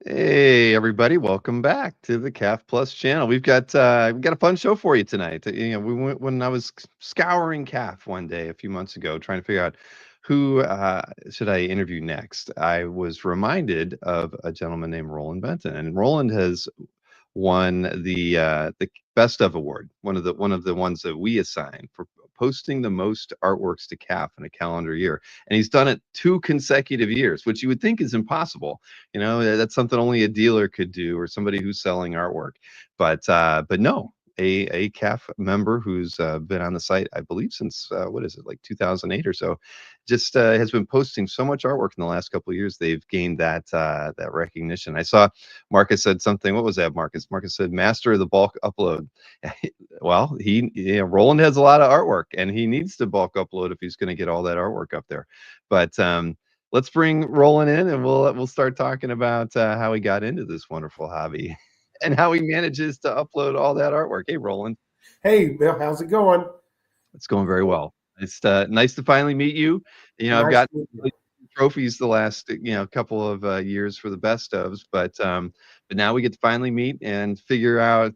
Hey everybody, welcome back to the CAF Plus channel. We've got a fun show for you tonight. We went when I was scouring CAF one day a few months ago, trying to figure out who should I interview next. I was reminded of a gentleman named Roland Benton, and Roland has won the Best of award, one of the ones that we assign for posting the most artworks to CAF in a calendar year, and he's done it 2 consecutive years, which you would think is impossible. That's something only a dealer could do or somebody who's selling artwork. But no, a CAF member who's been on the site, I believe, since what is it, like 2008 or so, just has been posting so much artwork in the last couple of years. They've gained that recognition. I saw Marcus said something. What was that, Marcus? Marcus said, "Master of the bulk upload." Well, Roland has a lot of artwork, and he needs to bulk upload if he's going to get all that artwork up there. But let's bring Roland in, and we'll start talking about how he got into this wonderful hobby and how he manages to upload all that artwork. Hey, Roland. Hey, Bill, how's it going? It's going very well. It's nice to finally meet you. I've Nice got to meet you. trophies the last couple of years for the best ofs, but now we get to finally meet and figure out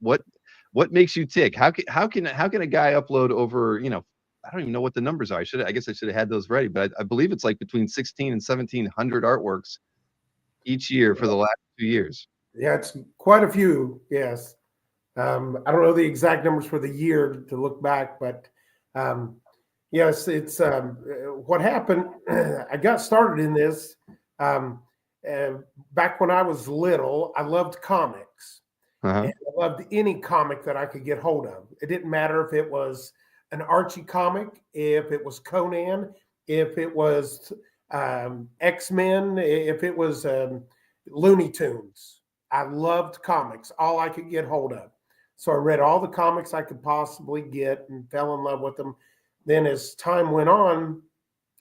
what makes you tick. How can a guy upload over I don't even know what the numbers are. I guess I should have had those ready, but I believe it's like between 16 and 1700 artworks each year for the last 2 years. Yeah, it's quite a few. Yes. I don't know the exact numbers for the year to look back, but um, yes, it's what happened. I got started in this um, uh, back when I was little. I loved comics, Uh-huh. and I loved any comic that I could get hold of. It didn't matter if it was an Archie comic, if it was Conan, if it was X-Men, if it was Looney Tunes. I loved comics, all I could get hold of. So I read all the comics I could possibly get and fell in love with them. Then as time went on,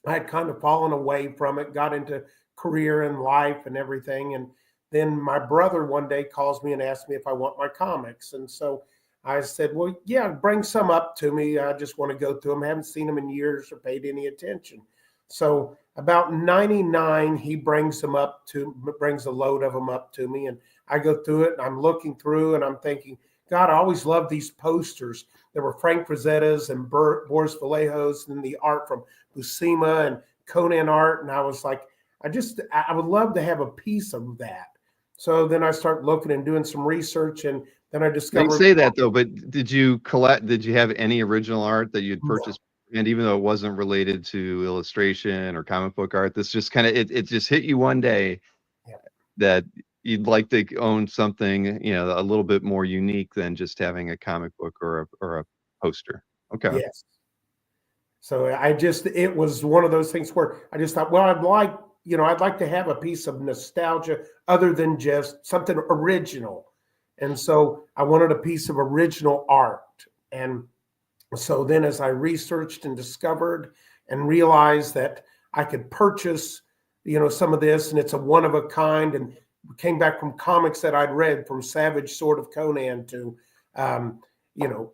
I had kind of fallen away from it, got into career and life and everything. And then my brother one day calls me and asks me if I want my comics. And so I said, well, yeah, bring some up to me. I just want to go through them. I haven't seen them in years or paid any attention. So about 99, he brings a load of them up to me. And I go through it and I'm looking through and I'm thinking, God, I always loved these posters. There were Frank Frazetta's and Boris Vallejos and the art from Buscema and Conan art. And I was like, I would love to have a piece of that. So then I start looking and doing some research, and then I They discovered say that though, but did you have any original art that you'd no, purchased? And even though it wasn't related to illustration or comic book art, this just kind of it just hit you one day yeah, that you'd like to own something, a little bit more unique than just having a comic book or a poster. Okay. yes. So it was one of those things where I just thought, well, I'd like to have a piece of nostalgia other than just something original. And so I wanted a piece of original art. And so then as I researched and discovered and realized that I could purchase, some of this and it's a one of a kind, and came back from comics that I'd read from Savage Sword of Conan to,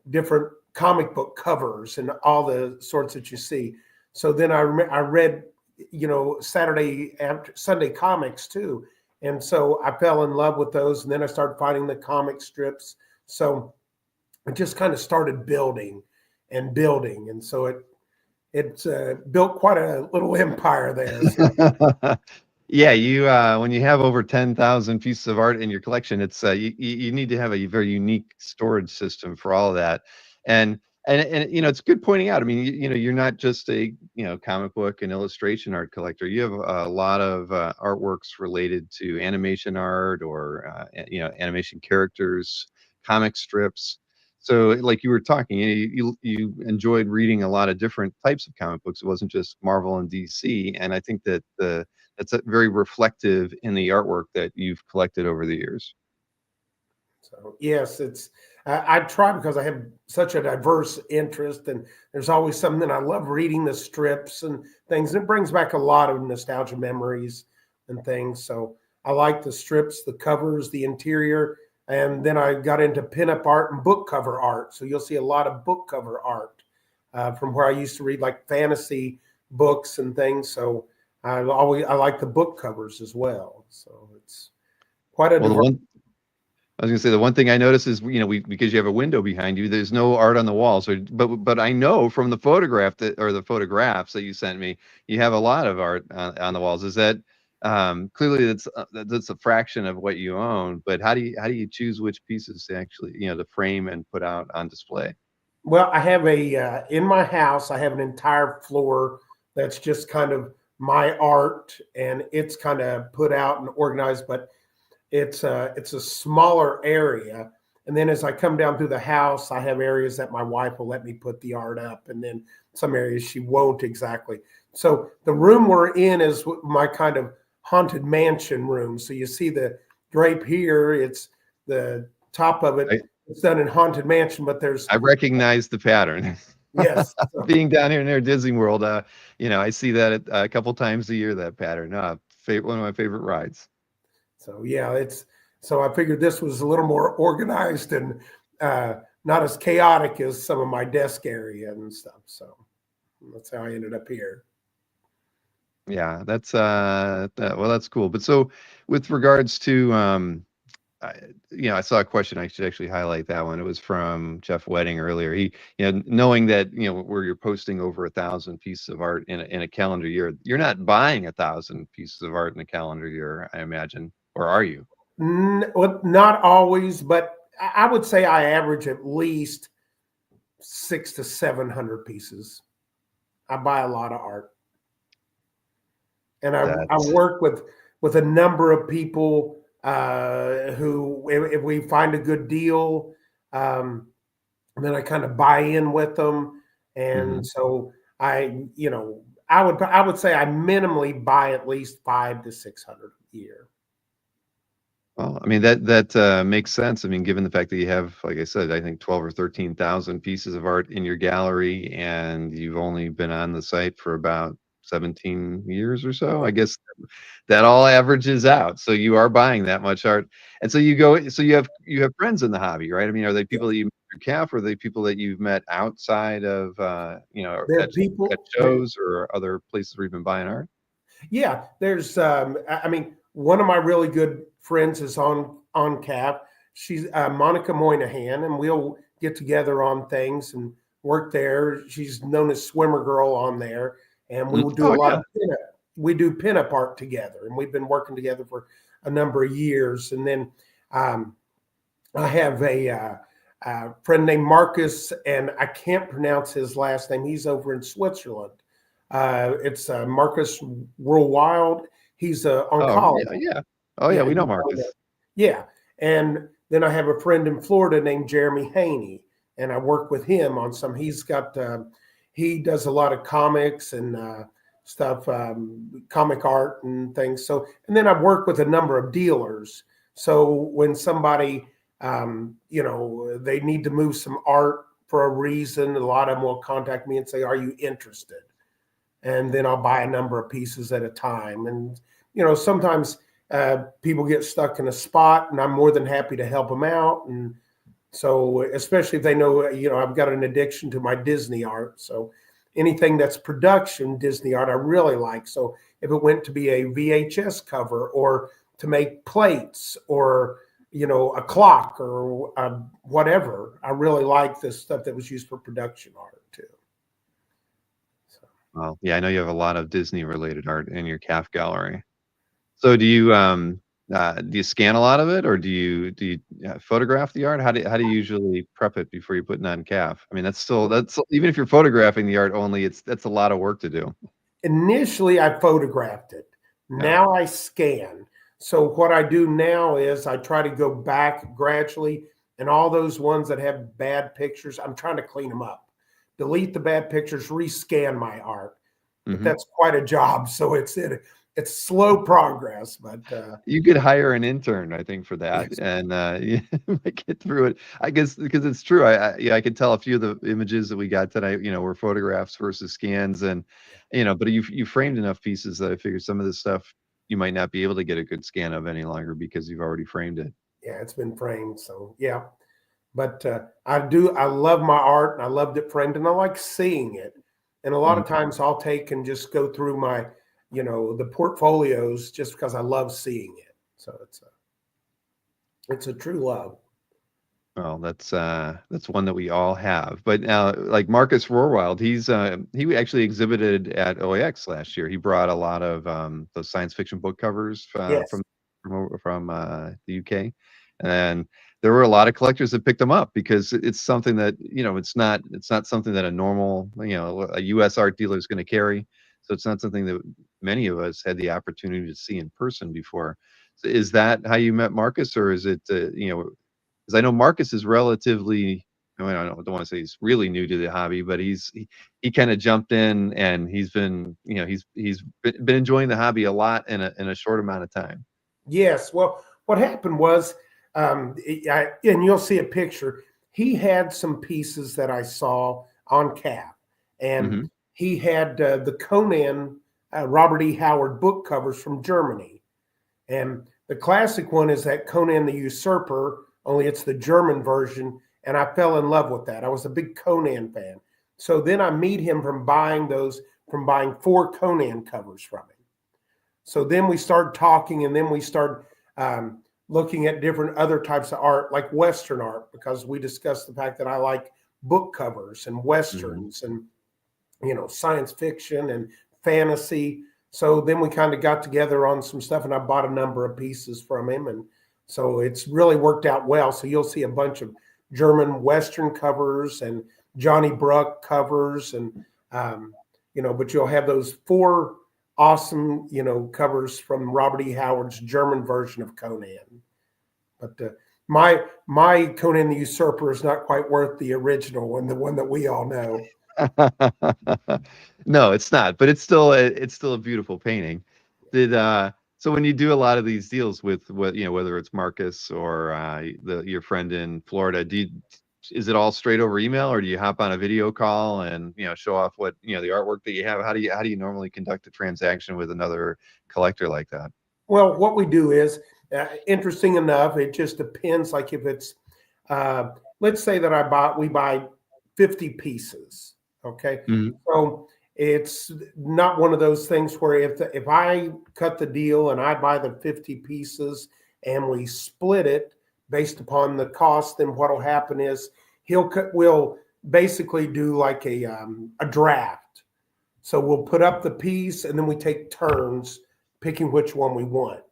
different comic book covers and all the sorts that you see. So then I read, Saturday after Sunday comics too. And so I fell in love with those. And then I started finding the comic strips. So I just kind of started building and building. And so it's built quite a little empire there. So, Yeah, when you have over 10,000 pieces of art in your collection, it's you need to have a very unique storage system for all of that. And it's good pointing out. I mean, you're not just a comic book and illustration art collector. You have a lot of artworks related to animation art or animation characters, comic strips. So, like you were talking, you enjoyed reading a lot of different types of comic books. It wasn't just Marvel and DC, and I think that that's very reflective in the artwork that you've collected over the years. so yes, I try because I have such a diverse interest, and there's always something. I love reading the strips and things. It brings back a lot of nostalgia memories and things. So I like the strips, the covers, the interior, and then I got into pinup art and book cover art. So you'll see a lot of book cover art from where I used to read like fantasy books and things. So I like the book covers as well. So it's quite a Well, diverse. I was gonna say the one thing I noticed is, because you have a window behind you, there's no art on the walls. But I know from the photograph the photographs that you sent me, you have a lot of art on the walls. Is that clearly that's a fraction of what you own? But how do you choose which pieces to actually to frame and put out on display? Well, I have in my house, I have an entire floor that's just kind of my art, and it's kind of put out and organized, but it's a smaller area. And then as I come down through the house, I have areas that my wife will let me put the art up, and then some areas she won't exactly. So the room we're in is my kind of haunted mansion room. So you see the drape here, it's the top of it. I, It's done in haunted mansion, but there's I recognize the pattern. yes. So, Being down here near Disney World, I see that a couple times a year. That pattern, one of my favorite rides. so yeah, it's so I figured this was a little more organized and uh, not as chaotic as some of my desk area and stuff. So that's how I ended up here. Yeah, well, that's cool. But so with regards to I, I saw a question. I should actually highlight that one. It was from Jeff Wedding earlier. He, knowing that where you're posting over 1,000 pieces of art in a calendar year, you're not buying 1,000 pieces of art in a calendar year, I imagine, or are you? Well, not always, but I would say I average at least 600 to 700 pieces. I buy a lot of art, and I That's work with a number of people who, if we find a good deal, um, then I kind of buy in with them, and mhm. so I would say I minimally buy at least 500 to 600 a year. Well, I mean that makes sense. I mean, given the fact that you have, like I said, I think 12 or 13,000 pieces of art in your gallery, and you've only been on the site for about 17 years or so, I guess that all averages out. So you are buying that much art, and so you have friends in the hobby, right? I mean, are they people that you met through CAF, or are they people that you've met outside of, There are at people. shows or other places where you've been buying art? Yeah, there's I mean, one of my really good friends is on CAP. She's Monica Moynihan, and we'll get together on things and work there. She's known as Swimmer Girl on there, and we will do a Oh lot yeah. of pinup. We do pinup art together, and we've been working together for a number of years. And then um, I have a friend named Marcus, and I can't pronounce his last name. He's over in Switzerland. It's Marcus Worldwild. He's an Oh oncologist. yeah, yeah. Oh yeah, Yeah, we know you know that. Marcus. Yeah. And then I have a friend in Florida named Jeremy Haney, and I work with him on some. He does a lot of comics and stuff, comic art and things. So, and then I've worked with a number of dealers. So when somebody, they need to move some art for a reason, a lot of them will contact me and say, "Are you interested?" And then I'll buy a number of pieces at a time. And sometimes people get stuck in a spot, and I'm more than happy to help them out. And so, especially if they know, I've got an addiction to my Disney art. So, anything that's production Disney art, I really like. So, if it went to be a VHS cover or to make plates or a clock or whatever, I really like this stuff that was used for production art too. So. Well, yeah, I know you have a lot of Disney related art in your CAF gallery. So do you scan a lot of it, or do you photograph the art? How do you usually prep it before you put it on CAF? I mean, that's even if you're photographing the art only, that's a lot of work to do. Initially, I photographed it. Yeah. Now I scan. So what I do now is I try to go back gradually, and all those ones that have bad pictures, I'm trying to clean them up, delete the bad pictures, rescan my art. But Mhm. that's quite a job. So it's slow progress, but You could hire an intern, I think, for that, yes, and you might get through it. I guess because it's true. I could tell a few of the images that we got tonight, were photographs versus scans, and but you framed enough pieces that I figured some of this stuff you might not be able to get a good scan of any longer because you've already framed it. yeah, it's been framed. So yeah, but I love my art and I loved it framed and I like seeing it. And a lot Mhm. of times I'll take and just go through the portfolios just because I love seeing it. So it's a true love. Well, that's one that we all have. But now, like Marcus Rohrwild, he actually exhibited at OAX last year. He brought a lot of those science fiction book covers Yes. from the UK, and there were a lot of collectors that picked them up because it's something that it's not something that a normal a U.S. art dealer is going to carry. So it's not something that many of us had the opportunity to see in person before. So is that how you met Marcus, or is it because I know Marcus is relatively, I mean, I don't want to say he's really new to the hobby, but he kind of jumped in and he's been, he's been enjoying the hobby a lot in a short amount of time. Yes. Well, what happened was, and you'll see a picture. He had some pieces that I saw on CAF, and Hmm. he had the Conan Robert E. Howard book covers from Germany. And the classic one is that Conan the Usurper, only it's the German version. And I fell in love with that. I was a big Conan fan. So then I meet him from buying 4 Conan covers from him. So then we started talking, and then we started looking at different other types of art, like Western art, because we discussed the fact that I like book covers and Hmm. Westerns and, science fiction and fantasy. So then we kind of got together on some stuff, and I bought a number of pieces from him. And so it's really worked out well. So you'll see a bunch of German Western covers and Johnny Bruck covers, and, but you'll have those 4 awesome, covers from Robert E. Howard's German version of Conan. But my Conan the Usurper is not quite worth the original one, the one that we all know. No, it's not, but it's still a beautiful painting. Did so when you do a lot of these deals with whether it's Marcus or your friend in Florida, is it all straight over email, or do you hop on a video call and show off what the artwork that you have? How do you normally conduct a transaction with another collector like that? Well, what we do is, interesting enough, it just depends. Like if it's, uh, let's say that we buy 50 pieces. Okay. Mhm. So it's not one of those things where if I cut the deal and I buy the 50 pieces and we split it based upon the cost, then what'll happen is we'll basically do like a draft. So we'll put up the piece and then we take turns picking which one we want.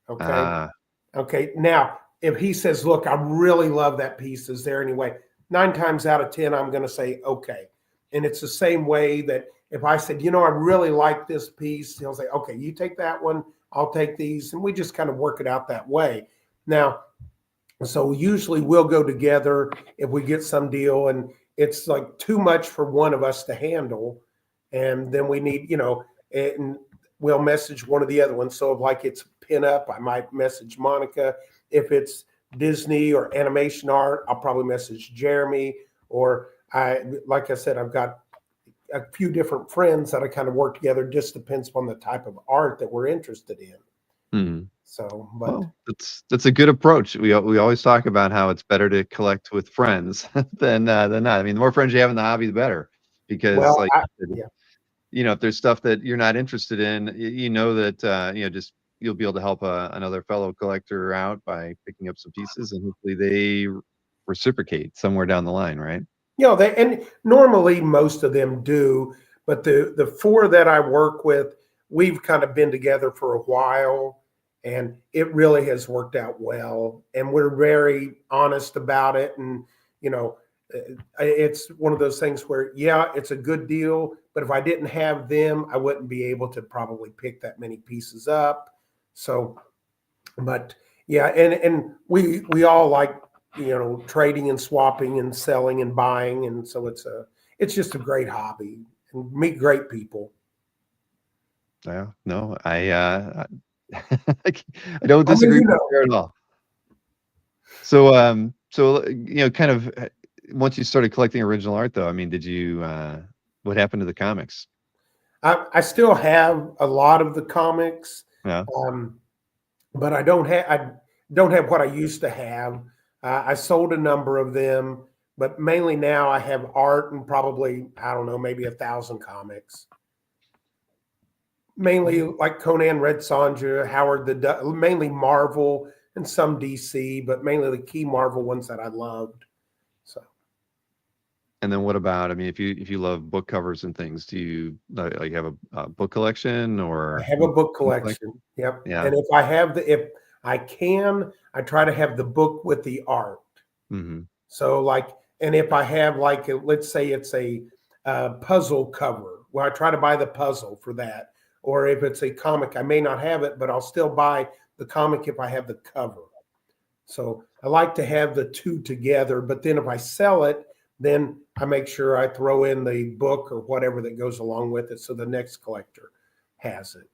Okay. Ah, Okay. Now, if he says, look, I really love that piece, is there anyway? 9 times out of 10, I'm going to say, okay. And it's the same way that if I said, I really like this piece, he'll say, okay, you take that one, I'll take these. And we just kind of work it out that way. Now, so usually we'll go together if we get some deal and it's like too much for one of us to handle. And then we need, and we'll message one of the other ones. So if like it's pin up, I might message Monica. If it's Disney or animation art, I'll probably message Jeremy. Or like I said, I've got a few different friends that I kind of work together. Just depends on the type of art that we're interested in. hmm. So, but Well, that's a good approach. We always talk about how it's better to collect with friends than not. I mean, the more friends you have in the hobby, the better. Because, well, like you said, yeah. if there's stuff that you're not interested in, you know that just you'll be able to help another fellow collector out by picking up some pieces, and hopefully they reciprocate somewhere down the line, right? They and normally most of them do, but the 4 that I work with, we've kind of been together for a while, and it really has worked out well. And we're very honest about it. And you know, it's one of those things where, yeah, it's a good deal, but if I didn't have them, I wouldn't be able to probably pick that many pieces up. So, but yeah, and we all like trading and swapping and selling and buying, and so it's just a great hobby and meet great people. Yeah, no, I don't I mean, disagree with you there at all. So kind of once you started collecting original art, though, I mean, what happened to the comics? I still have a lot of the comics, Yeah. um, but I don't have what I used to have. I sold a number of them, but mainly now I have art and probably, I don't know, maybe 1,000 comics. mainly like Conan, Red Sonja, Howard the Duck, mainly Marvel and some DC, but mainly the key Marvel ones that I loved. So. And then what about, I mean, if you love book covers and things, do you like have a book collection I or have a book collection. Yep. Yeah. And if I can, I try to have the book with the art. Hmm. So like, and if I have like, let's say it's a puzzle cover, well, I try to buy the puzzle for that. Or if it's a comic, I may not have it, but I'll still buy the comic if I have the cover. So I like to have the two together, but then if I sell it, then I make sure I throw in the book or whatever that goes along with it, so the next collector has it.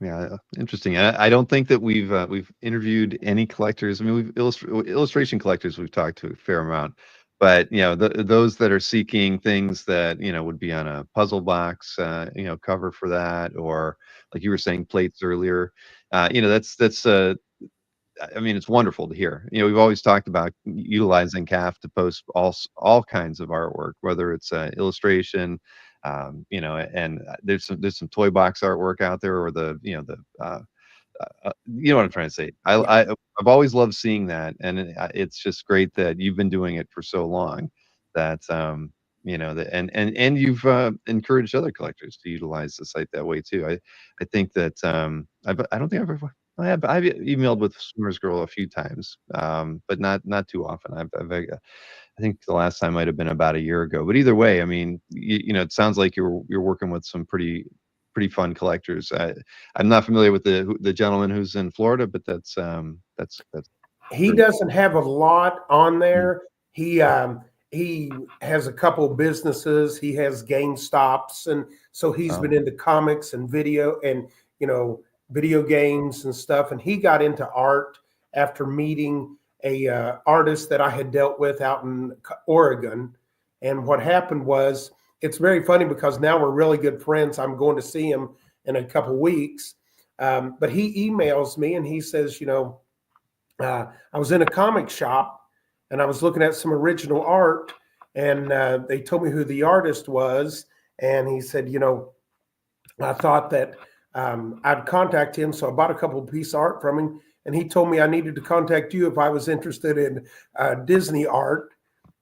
Yeah, interesting. I don't think that we've interviewed any collectors. I mean, we've illustration collectors we've talked to a fair amount, but those that are seeking things that would be on a puzzle box, cover for that, or like you were saying, plates earlier. That's I mean, it's wonderful to hear. We've always talked about utilizing CAF to post all kinds of artwork, whether it's illustration, and there's some toy box artwork out there, or you know what I'm trying to say. Yeah. I've always loved seeing that, and it's just great that you've been doing it for so long. That that and you've encouraged other collectors to utilize the site that way too. I think that I don't think I've emailed with Swimmers Girl a few times, but not too often. I think the last time might have been about a year ago. But either way, I mean, it sounds like you're working with some pretty fun collectors. I'm not familiar with the gentleman who's in Florida, but that's He pretty doesn't have a lot on cool. there. He has a couple businesses. He has GameStops, and so he's been Oh, into comics and video and video games and stuff. And he got into art after meeting a artist that I had dealt with out in Oregon. And what happened was, it's very funny because now we're really good friends. I'm going to see him in a couple weeks, but he emails me and he says, I was in a comic shop and I was looking at some original art, and they told me who the artist was. And he said, I thought that I'd contact him. So I bought a couple of pieces of art from him. And he told me I needed to contact you if I was interested in Disney art.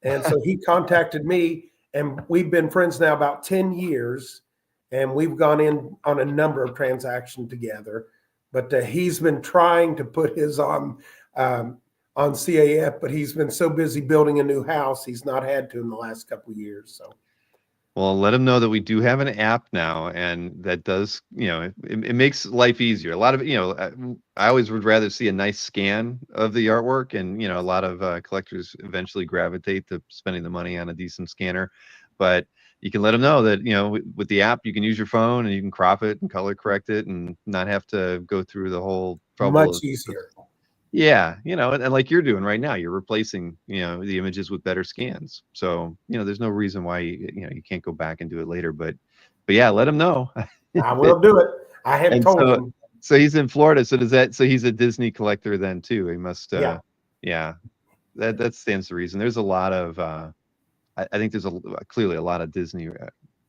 And so he contacted me, and we've been friends now about 10 years. And we've gone in on a number of transactions together. But he's been trying to put his um, on CAF, but he's been so busy building a new house, he's not had to in the last couple of years. So well, let them know that we do have an app now, and that does, it makes life easier. A lot of, I always would rather see a nice scan of the artwork, and a lot of collectors eventually gravitate to spending the money on a decent scanner. But you can let them know that with the app, you can use your phone and you can crop it and color correct it, and not have to go through the whole trouble much of easier. yeah, and like you're doing right now, you're replacing, the images with better scans. So, there's no reason why you can't go back and do it later. But yeah, let him know. I will do it. I have And told so him. so he's in Florida. So he's a Disney collector then too. He must Yeah. yeah, that stands to reason. There's a lot of I think there's clearly a lot of Disney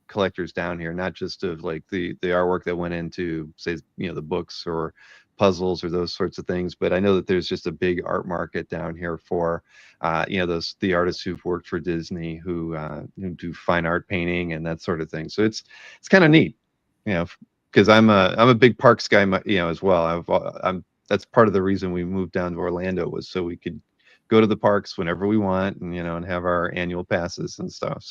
collectors down here, not just of like the artwork that went into, say, the books or puzzles or those sorts of things, but I know that there's just a big art market down here for the artists who've worked for Disney, who do fine art painting and that sort of thing. So it's kind of neat, you know because I'm a big parks guy, as well. I'm That's part of the reason we moved down to Orlando, was so we could go to the parks whenever we want, and have our annual passes and stuff.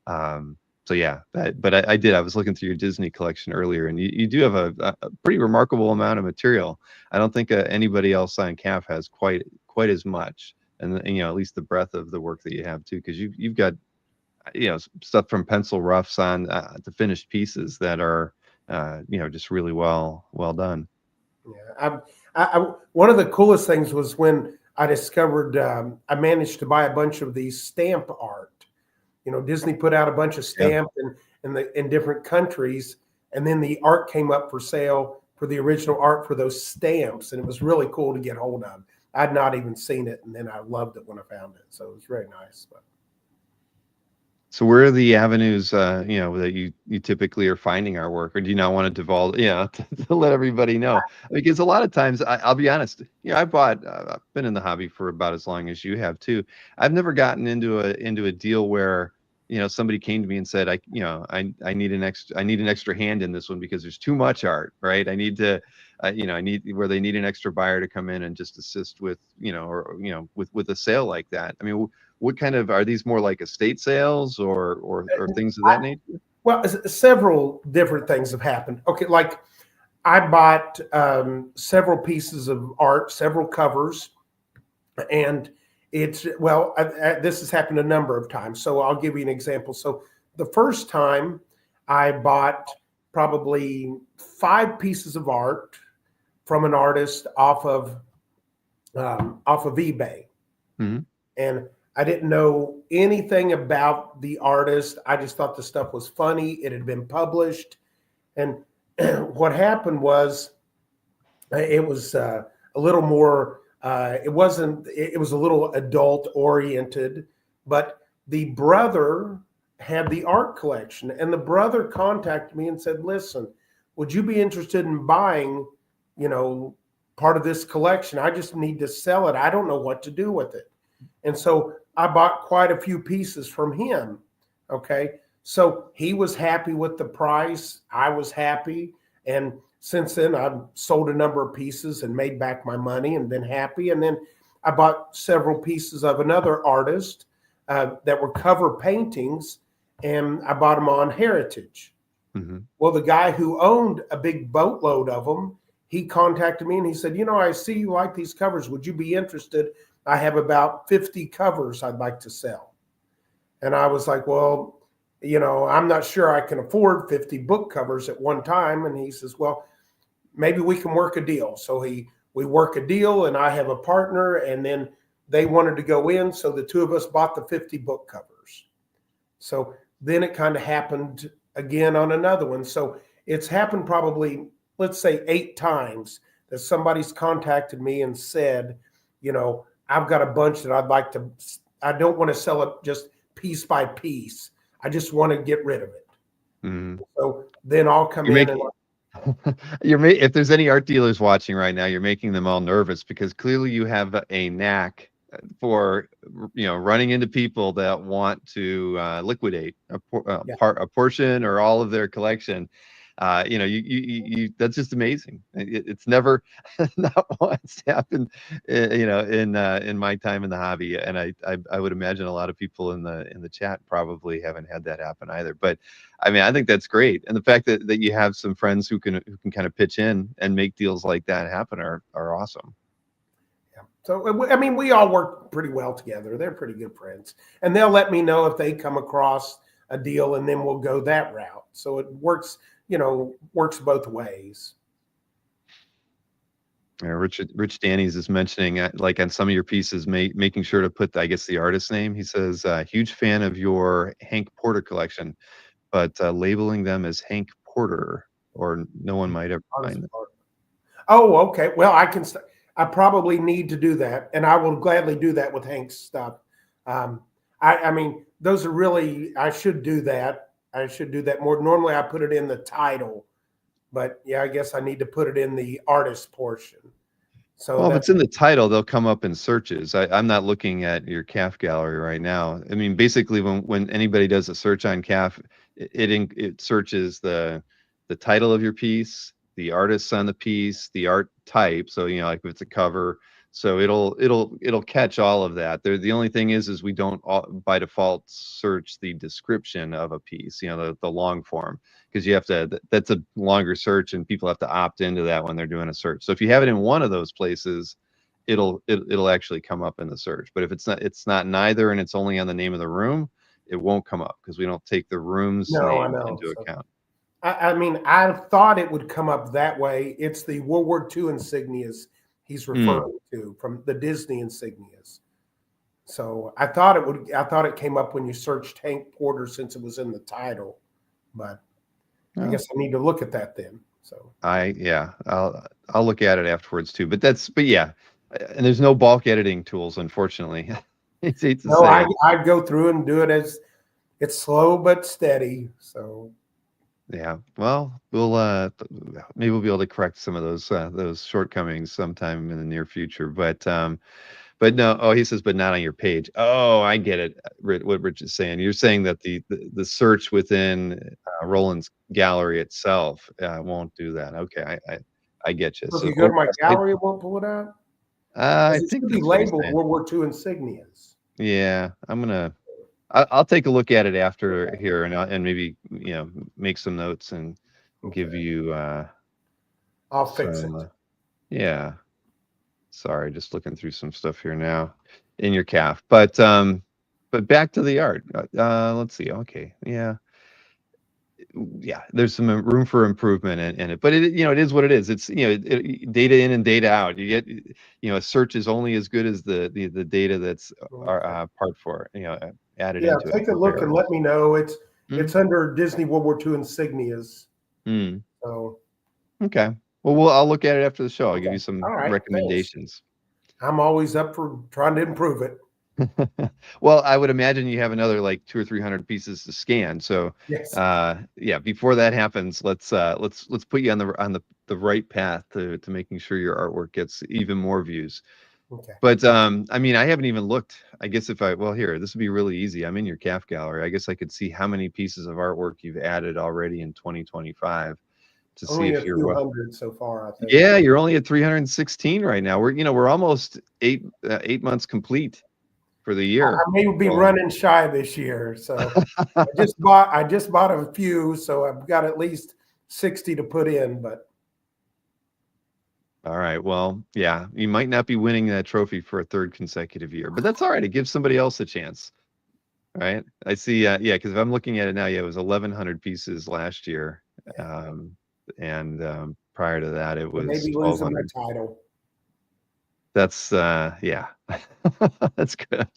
Um, so yeah, but I was looking through your Disney collection earlier, and you do have a pretty remarkable amount of material. I don't think anybody else on CAF has quite as much, and at least the breadth of the work that you have too, because you've got stuff from pencil roughs on to finished pieces that are just really well done. Yeah. One of the coolest things was when I discovered I managed to buy a bunch of these stamp art. Disney put out a bunch of Yeah. stamp in different countries, and then the art came up for sale for the original art for those stamps, and it was really cool to get hold of. I'd not even seen it, and then I loved it when I found it, so it was very nice. But So where are the avenues, that you typically are finding artwork, or do you not want to divulge, to let everybody know? Because a lot of times, I'll be honest, I've been in the hobby for about as long as you have too. I've never gotten into a deal where, somebody came to me and said, I need an extra hand in this one because there's too much art, right? I need to, I need where they need an extra buyer to come in and just assist with, with a sale like that. I mean, what kind of, are these more like estate sales or things of that nature? Well, several different things have happened. Okay, like I bought several pieces of art, several covers, and this has happened a number of times. So I'll give you an example. So the first time I bought probably 5 pieces of art from an artist off of eBay, Mm-hmm. and I didn't know anything about the artist. I just thought the stuff was funny. It had been published, and what happened was it was a little more. It wasn't. It was a little adult oriented, but the brother had the art collection, and the brother contacted me and said, "Listen, would you be interested in buying, you know, part of this collection? I just need to sell it. I don't know what to do with it." And so I bought quite a few pieces from him. Okay. So he was happy with the price. I was happy. And since then, I've sold a number of pieces and made back my money and been happy. And then I bought several pieces of another artist that were cover paintings, and I bought them on Heritage. Mm-hmm. Well, the guy who owned a big boatload of them, he contacted me and he said, I see you like these covers. Would you be interested? I have about 50 covers I'd like to sell. And I was like, well, I'm not sure I can afford 50 book covers at one time. And he says, well, maybe we can work a deal. So we work a deal, and I have a partner, and then they wanted to go in. So the two of us bought the 50 book covers. So then it kind of happened again on another one. So it's happened probably, let's say 8 times that somebody's contacted me and said, I've got a bunch that I don't want to sell it just piece by piece. I just want to get rid of it. Mm-hmm. So then I'll come if there's any art dealers watching right now, you're making them all nervous because clearly you have a knack for, running into people that want to liquidate a portion or all of their collection. You that's just amazing. It's never not once happened, in my time in the hobby, and I would imagine a lot of people in the chat probably haven't had that happen either. But I mean, I think that's great, and the fact that you have some friends who can kind of pitch in and make deals like that happen are awesome. Yeah. So I mean, we all work pretty well together. They're pretty good friends, and they'll let me know if they come across a deal, and then we'll go that route. So it works both ways. Rich Danny's is mentioning, like on some of your pieces, making sure to put, I guess, the artist's name. He says, huge fan of your Hank Porter collection, but labeling them as Hank Porter, or no one might ever find them. Oh, okay. Well, I probably need to do that, and I will gladly do that with Hank's stuff. I mean, those are really, I should do that. I should do that more. Normally I put it in the title, but yeah, I guess I need to put it in the artist portion. So well, if it's in the title, they'll come up in searches. I'm not looking at your CAF gallery right now. I mean, basically, when anybody does a search on CAF, it searches the title of your piece, the artists on the piece, the art type. So like if it's a cover, so it'll catch all of that. The only thing is we don't by default search the description of a piece, the long form, because you have to, that's a longer search and people have to opt into that when they're doing a search. So if you have it in one of those places, it'll actually come up in the search. But if it's not neither and it's only on the name of the room, it won't come up because we don't take the room's name into account. I mean, I thought it would come up that way. It's the World War II insignias he's referring to from the Disney insignias. So I thought it came up when you searched Hank Porter since it was in the title, but I guess I need to look at that then. So I'll look at it afterwards too. But yeah, and there's no bulk editing tools, unfortunately. I go through and do it as it's slow but steady. So Yeah. Well, we'll maybe we'll be able to correct some of those shortcomings sometime in the near future. But no. Oh, he says, but not on your page. Oh, I get it. What Rich is saying. You're saying that the search within Roland's gallery itself won't do that. Okay, I get you. if So you go to over my the site. gallery, it won't pull it out I because it think should be that's what he's labeled saying. World War II insignias. Yeah, I'll take a look at it after here, and maybe make some notes and give Okay, you I'll fix some. it. Yeah, sorry, just looking through some stuff here now in your calf, but back to the art. Let's see. Okay, yeah, there's some room for improvement in it, but it is what it is. It's data in and data out. You get a search is only as good as the data that's Okay. part for added Yeah, into it take a for look and let variables. me know. Mm, It's under Disney World War II insignias. mm, So okay. Well, I'll look at it after the show. I'll give okay, you some all right, thanks. recommendations. I'm always up for trying to improve it. Well, I would imagine you have another like 200 or 300 pieces to scan. So, Yes. yeah, before that happens, let's put you on the right path to making sure your artwork gets even more views. Okay. But I mean, I haven't even looked. I guess well, here, this would be really easy. I'm in your CAF gallery. I guess I could see how many pieces of artwork you've added already in 2025 to see Only a if you're few well. hundred so far, I think. Yeah, you're only at 316 right now. We're almost 8 months complete for the I year. may be Roland. running shy this year, so I just bought a few, so I've got at least 60 to put in. But All right. Well, yeah, you might not be winning that trophy for a third consecutive year, but that's all right. It gives somebody else a chance, right? I see. Yeah, because if I'm looking at it now, yeah, it was 1,100 pieces last year, um, and prior to that, it I may was be losing my 1,200. title. That's yeah, that's good.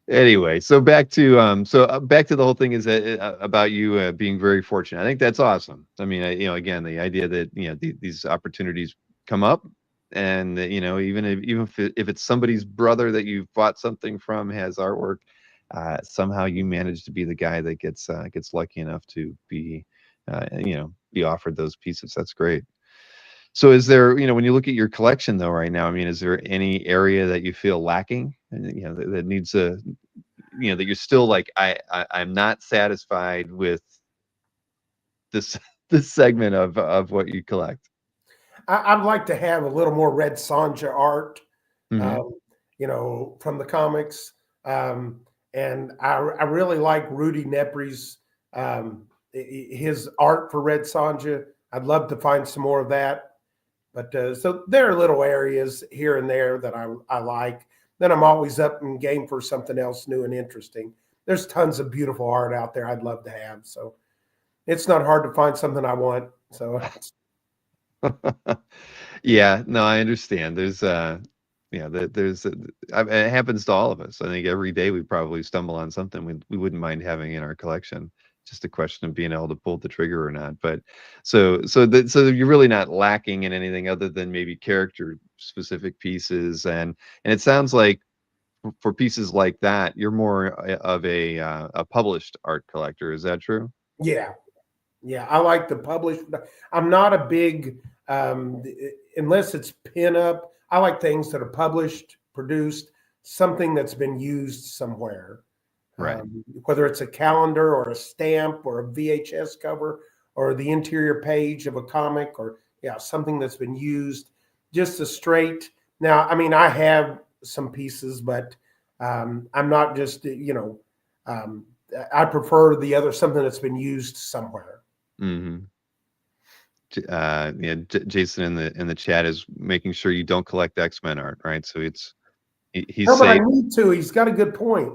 Anyway, so back to the whole thing is that about you being very fortunate. I think that's awesome. I mean, again, the idea that these opportunities come up, and that, even if it's somebody's brother that you bought something from has artwork, somehow you manage to be the guy that gets lucky enough to be offered those pieces. That's great. So is there, when you look at your collection though right now, I mean, is there any area that you feel lacking, that needs a that you're still like, I'm not satisfied with this this segment of what you collect. I'd like to have a little more Red Sonja art, Hmm. um, from the comics. Um, and I really like Rudy Nepri's his art for Red Sonja. I'd love to find some more of that. But so there are little areas here and there that I like. Then I'm always up and game for something else new and interesting. There's tons of beautiful art out there I'd love to have. So it's not hard to find something I want. So Yeah, no, I understand. It happens to all of us. I think every day we probably stumble on something we wouldn't mind having in our collection. Just a question of being able to pull the trigger or not. But so you're really not lacking in anything other than maybe character specific pieces, and it sounds like for pieces like that, you're more of a published art collector. Is that true? yeah, yeah, I like the published. I'm not a big unless it's pin up. I like things that are published, produced, something that's been used somewhere. Right. Whether it's a calendar or a stamp or a VHS cover or the interior page of a comic or yeah, something that's been used, just a straight. Now, I mean, I have some pieces, but I'm not just um, I prefer the other something that's been used somewhere. Hmm. Yeah, Jason in the chat is making sure you don't collect X-Men art, right? So he's No, but I safe. need to. He's got a good point.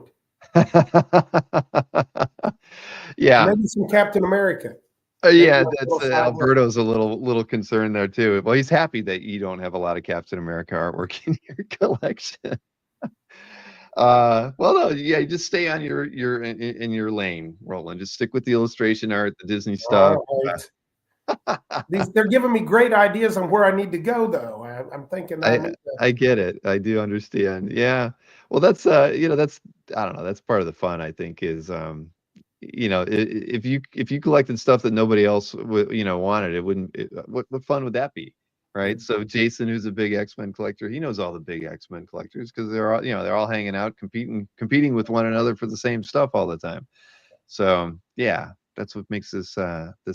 Yeah. Maybe some Captain America. Maybe Yeah, like a that's little side look. Alberto's a little concerned there too. Well, he's happy that you don't have a lot of Captain America artwork in your collection. Well, no, yeah, you just stay on in your lane, Roland. Just stick with the illustration art, the Disney stuff. All right. They're giving me great ideas on where I need to go, though. I'm thinking I I need to. I get it. I do understand. Yeah. Well, that's I don't know. That's part of the fun, I think, is if you collected stuff that nobody else would, wanted, it wouldn't. What fun would that be, Yeah. right? So Jason, who's a big X-Men collector, he knows all the big X-Men collectors because they're all hanging out, competing with one another for the same stuff all the time. So yeah, that's what makes this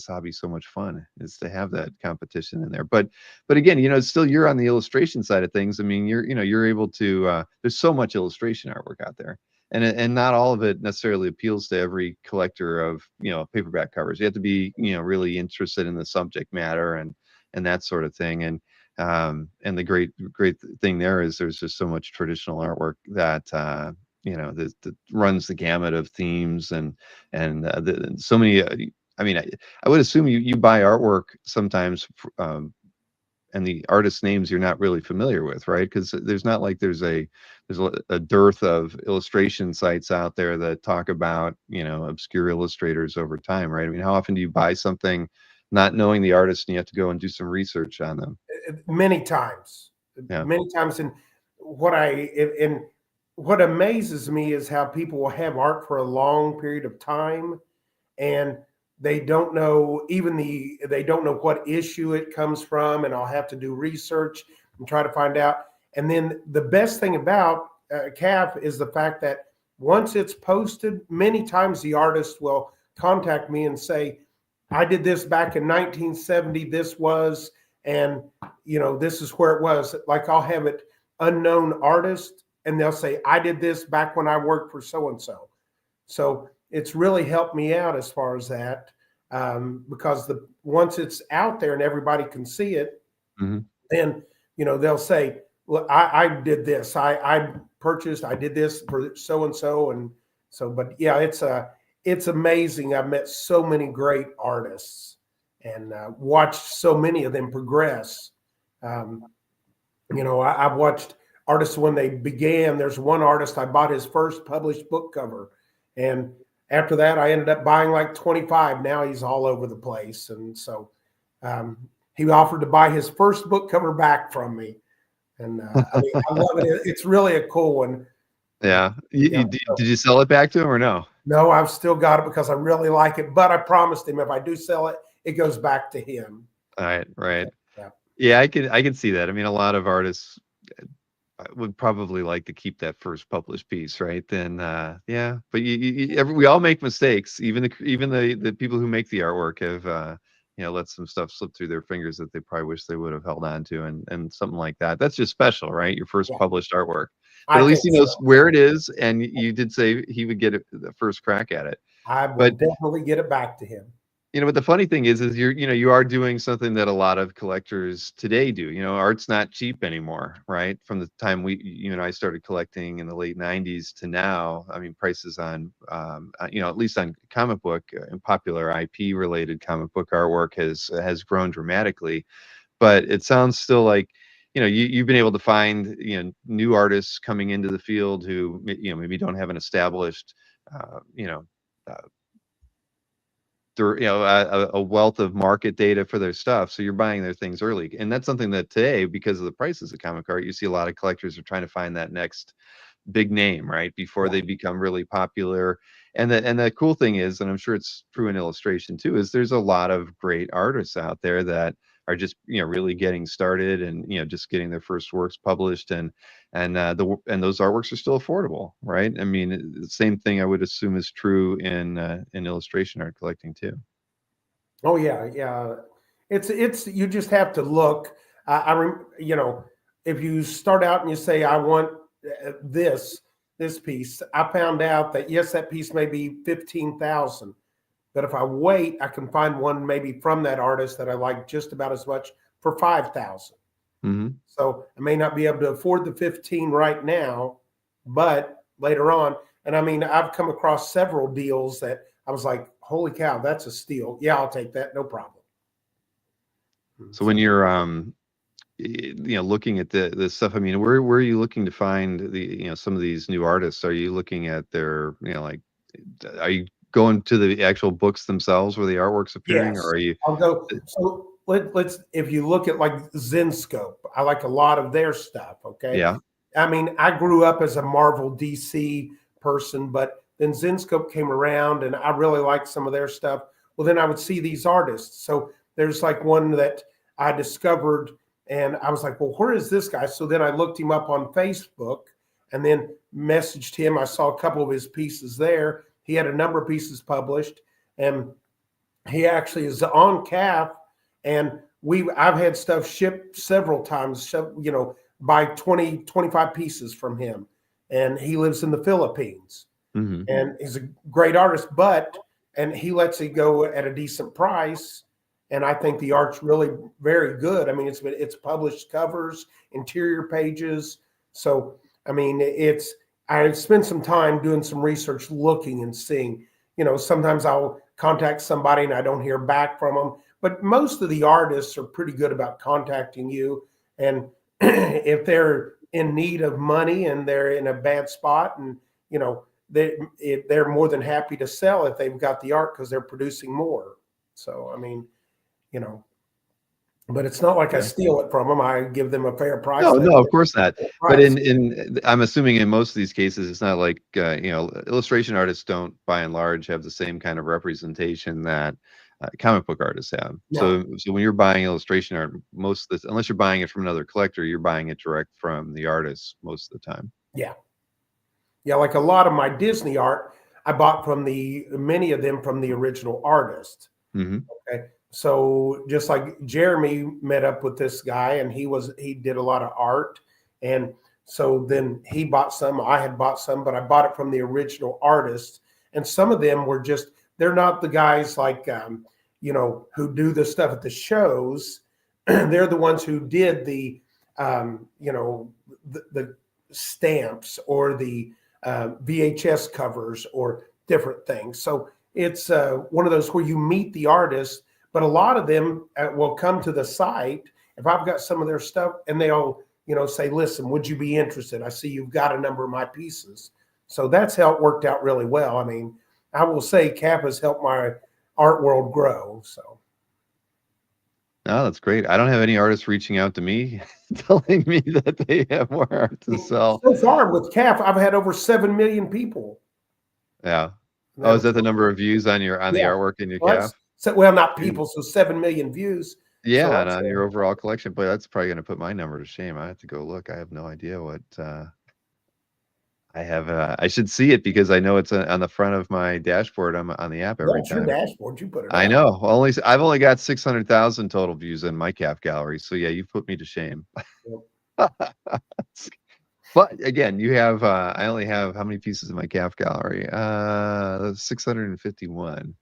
hobby so much fun, is to have that competition in there. But again, still you're on the illustration side of things. I mean, you're able to. There's so much illustration artwork out there, and not all of it necessarily appeals to every collector of paperback covers. You have to be really interested in the subject matter and that sort of thing. And the great thing there is there's just so much traditional artwork that that runs the gamut of themes and so many. I mean, I would assume you buy artwork sometimes, and the artist names you're not really familiar with, right? Because there's not like there's a dearth of illustration sites out there that talk about obscure illustrators over time, right? I mean, how often do you buy something not knowing the artist and you have to go and do some research on them? Many times, Yeah. many times. And what amazes me is how people will have art for a long period of time, and they don't know they don't know what issue it comes from, and I'll have to do research and try to find out. And then the best thing about CAF is the fact that once it's posted, many times the artist will contact me and say, I did this back in 1970, this was, and this is where it was. Like, I'll have it unknown artist, and they'll say, I did this back when I worked for so and so. So it's really helped me out as far as that, because once it's out there and everybody can see it, Mm-hmm. then they'll say, well, I did this, I did this for so and so. And so, but yeah, it's amazing. I've met so many great artists and watched so many of them progress. I've watched artists when they began. There's one artist, I bought his first published book cover, and after that I ended up buying like 25. Now he's all over the place. And so he offered to buy his first book cover back from me, and I love it. It's really a cool one. Yeah. Did you sell it back to him or no? No, I've still got it because I really like it, but I promised him if I do sell it, it goes back to him. Right. Yeah. Yeah, I can see that. I mean, a lot of artists would probably like to keep that first published piece, right? Then, yeah. But we all make mistakes. Even the people who make the artwork have let some stuff slip through their fingers that they probably wish they would have held on to, and something like that. That's just special, right? Your first published artwork. But at least he knows where it is, and you did say he would get the first crack at it. I will definitely get it back to him. But the funny thing is you are doing something that a lot of collectors today do. Art's not cheap anymore, right? From the time you and I started collecting in the late '90s to now, I mean, prices on, at least on comic book and popular IP related comic book artwork has grown dramatically. But it sounds still like, you've been able to find, new artists coming into the field who, maybe don't have an established, uh, a wealth of market data for their stuff. So you're buying their things early. And that's something that today, because of the prices of comic art, you see a lot of collectors are trying to find that next big name, right? Before they become really popular. And the cool thing is, and I'm sure it's true in illustration too, is there's a lot of great artists out there that are just really getting started and just getting their first works published, and those artworks are still affordable, right? I mean, the same thing I would assume is true in illustration art collecting too. Oh yeah. It's you just have to look. If you start out and you say, I want this piece, I found out that yes, that piece may be 15,000. But if I wait, I can find one maybe from that artist that I like just about as much for 5,000. Mm-hmm. So I may not be able to afford the 15 right now, but later on. And I mean, I've come across several deals that I was like, holy cow, that's a steal. Yeah, I'll take that. No problem. So when you're looking at the stuff, I mean, where are you looking to find some of these new artists? Are you looking at their, are you going to the actual books themselves where the artwork's appearing? Yes. Or are you? I'll go. So let's, if you look at like Zenscope, I like a lot of their stuff. Okay. Yeah. I mean, I grew up as a Marvel DC person, but then Zenscope came around and I really liked some of their stuff. Well, then I would see these artists. So there's like one that I discovered and I was like, well, where is this guy? So then I looked him up on Facebook and then messaged him. I saw a couple of his pieces there. He had a number of pieces published and he actually is on CAF, and I've had stuff shipped several times, by 20, 25 pieces from him. And he lives in the Philippines. Mm-hmm. And he's a great artist, and he lets it go at a decent price. And I think the art's really very good. I mean, it's published covers, interior pages. So, I mean, I spent some time doing some research, looking and seeing, sometimes I'll contact somebody and I don't hear back from them, but most of the artists are pretty good about contacting you. And if they're in need of money and they're in a bad spot, and, they're more than happy to sell if they've got the art because they're producing more. So, I mean, but it's not like I steal it from them. I give them a fair price. No, of course not. But I'm assuming in most of these cases, it's not like, illustration artists don't, by and large, have the same kind of representation that comic book artists have. No. So when you're buying illustration art, unless you're buying it from another collector, you're buying it direct from the artist most of the time. Yeah. Yeah, like a lot of my Disney art, I bought many of them from the original artist. Mm-hmm. Okay. So just like Jeremy met up with this guy and he did a lot of art. And so then he bought some, I had bought some, but I bought it from the original artist. And some of them were they're not the guys like, who do the stuff at the shows. They're the ones who did the stamps or the VHS covers or different things. So it's one of those where you meet the artist. But a lot of them will come to the site if I've got some of their stuff, and they'll, say, listen, would you be interested? I see you've got a number of my pieces. So that's how it worked out really well. I mean, I will say CAF has helped my art world grow. So. No, that's great. I don't have any artists reaching out to me telling me that they have more art to sell. So far with CAF, I've had over 7 million people. Yeah. Oh, is that the number of views on the artwork in your CAF? Not people, so 7 million views. Yeah, so and on your overall collection, but that's probably going to put my number to shame. I have to go look. I have no idea what I have. I should see it because I know it's on the front of my dashboard. I'm on the app every time. Your dashboard, you put it. I know. I've only got 600,000 total views in my CAF gallery. So yeah, you put me to shame. But again, you have. I only have how many pieces in my CAF gallery? 651.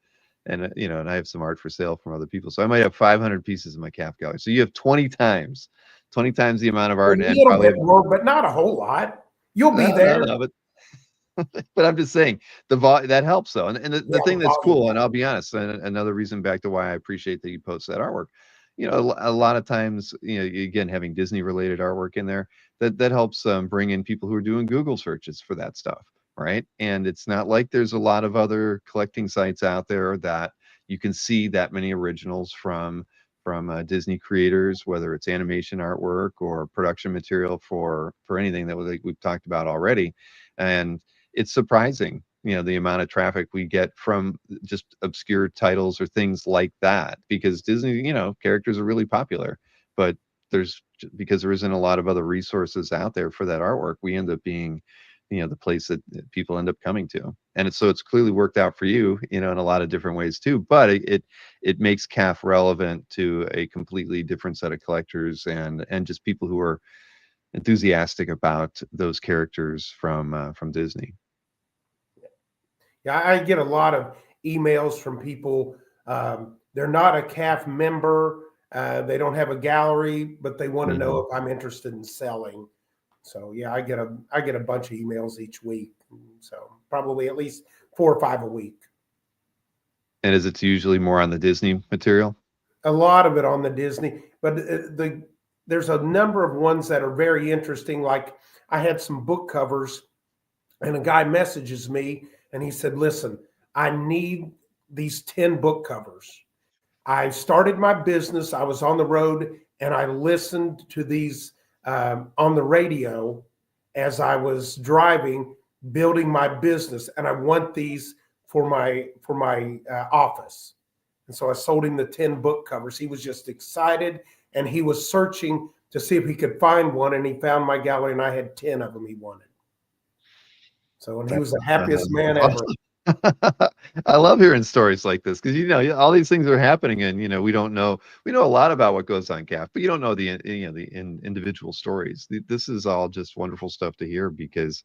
And and I have some art for sale from other people, so I might have 500 pieces in my CAF gallery. So you have 20 times the amount of art, and probably more, but not a whole lot. You'll be there. No, but I'm just saying that helps though, and the thing that's cool, and I'll be honest, and another reason back to why I appreciate that you post that artwork. A lot of times, again, having Disney related artwork in there, that helps bring in people who are doing Google searches for that stuff. Right. And it's not like there's a lot of other collecting sites out there that you can see that many originals from Disney creators, whether it's animation artwork or production material for anything that we've talked about already. And it's surprising, the amount of traffic we get from just obscure titles or things like that, because Disney, characters are really popular, but because there isn't a lot of other resources out there for that artwork, we end up being the place that people end up coming to. And it's clearly worked out for you, in a lot of different ways too, but it makes CAF relevant to a completely different set of collectors and just people who are enthusiastic about those characters from Disney. Yeah, I get a lot of emails from people. They're not a CAF member. They don't have a gallery, but they want to know if I'm interested in selling. So yeah, I get a bunch of emails each week. So probably at least 4 or 5 a week. And is it usually more on the Disney material? A lot of it on the Disney, but there's a number of ones that are very interesting. Like I had some book covers, and a guy messages me and he said, "Listen, I need these 10 book covers. I started my business. I was on the road and I listened to these on the radio as I was driving, building my business, and I want these for my office. And so I sold him the 10 book covers. He was just excited, and he was searching to see if he could find one, and he found my gallery, and I had 10 of them he wanted. So, and he was the happiest man ever. I love hearing stories like this because all these things are happening, and we don't know. We know a lot about what goes on CAF, but you don't know the individual stories. This is all just wonderful stuff to hear because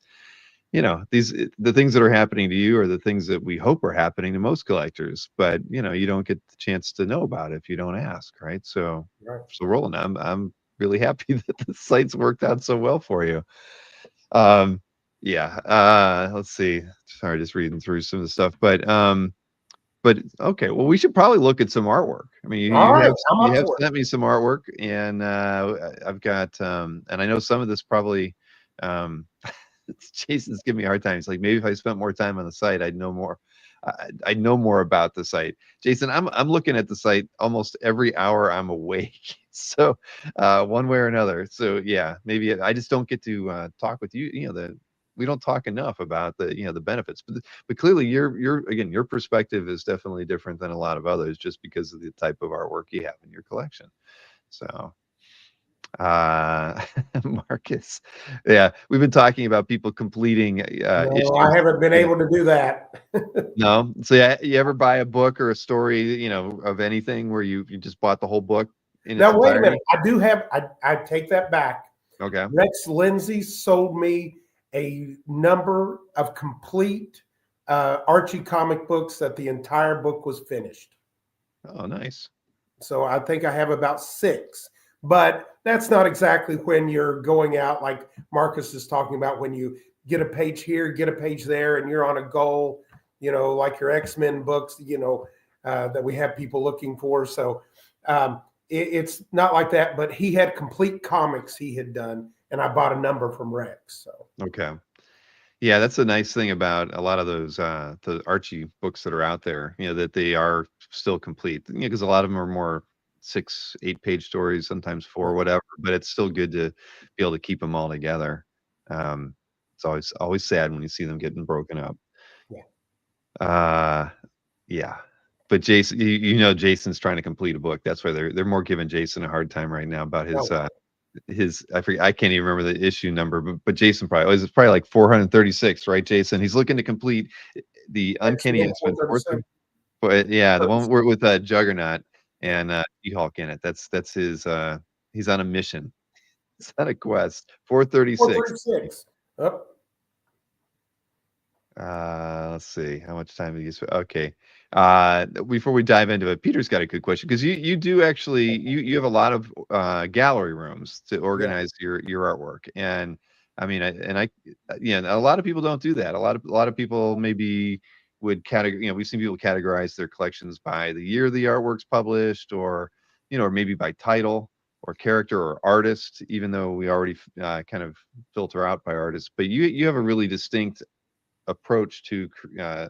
the things that are happening to you are the things that we hope are happening to most collectors, but you don't get the chance to know about it if you don't ask, right? So, Roland, I'm really happy that the site's worked out so well for you. Yeah. Let's see. Sorry, just reading through some of the stuff, but okay. Well, we should probably look at some artwork. I mean, you have sent me some artwork, and I've got and I know some of this probably Jason's giving me a hard time. He's like, maybe if I spent more time on the site, I'd know more. I'd know more about the site. Jason, I'm looking at the site almost every hour I'm awake. So one way or another. So yeah, maybe I just don't get to talk with you. We don't talk enough about the benefits. But clearly your perspective is definitely different than a lot of others just because of the type of artwork you have in your collection. So Marcus, yeah, we've been talking about people completing issues. I haven't been able to do that. No. So yeah, you ever buy a book or a story of anything where you just bought the whole book in its entirety? Wait a minute, I do have. I take that back. Okay. Rex Lindsay sold me a number of complete Archie comic books that the entire book was finished. Oh, nice. So I think I have about 6. But that's not exactly when you're going out like Marcus is talking about, when you get a page here, get a page there, and you're on a goal, like your X-Men books, that we have people looking for. So it's not like that, but he had complete comics he had done, and I bought a number from Rex. So okay. Yeah, that's a nice thing about a lot of those the Archie books that are out there, that they are still complete. Because a lot of them are more 6, 8-page stories, sometimes 4, whatever, but it's still good to be able to keep them all together. It's always sad when you see them getting broken up. Yeah. But Jason, Jason's trying to complete a book. That's why they're more giving Jason a hard time right now about his I forget, I can't even remember the issue number, but Jason it's probably like 436, right, Jason? He's looking to complete the Uncanny X-Men 436. But yeah, the one with Juggernaut and She-Hulk in it. That's his he's on a mission. It's on a quest. 436. Oh. Let's see how much time do you spend. Okay. Before we dive into it, Peter's got a good question because you do actually you have a lot of gallery rooms to organize your artwork, and I mean a lot of people don't do that. A lot of people maybe would we've seen people categorize their collections by the year the artwork's published, or or maybe by title or character or artist, even though we already kind of filter out by artists. But you have a really distinct approach to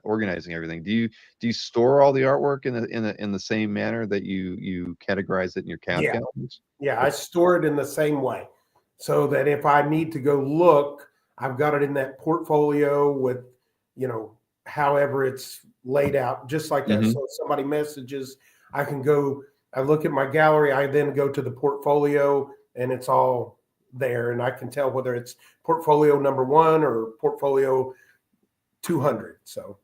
organizing everything. Do you store all the artwork in the same manner that you categorize it in your CAF galleries? Yeah, I store it in the same way, so that if I need to go look, I've got it in that portfolio with however it's laid out, just like that. So if somebody messages, I can go, I look at my gallery, I then go to the portfolio, and it's all there, and I can tell whether it's portfolio number 1 or portfolio 200. So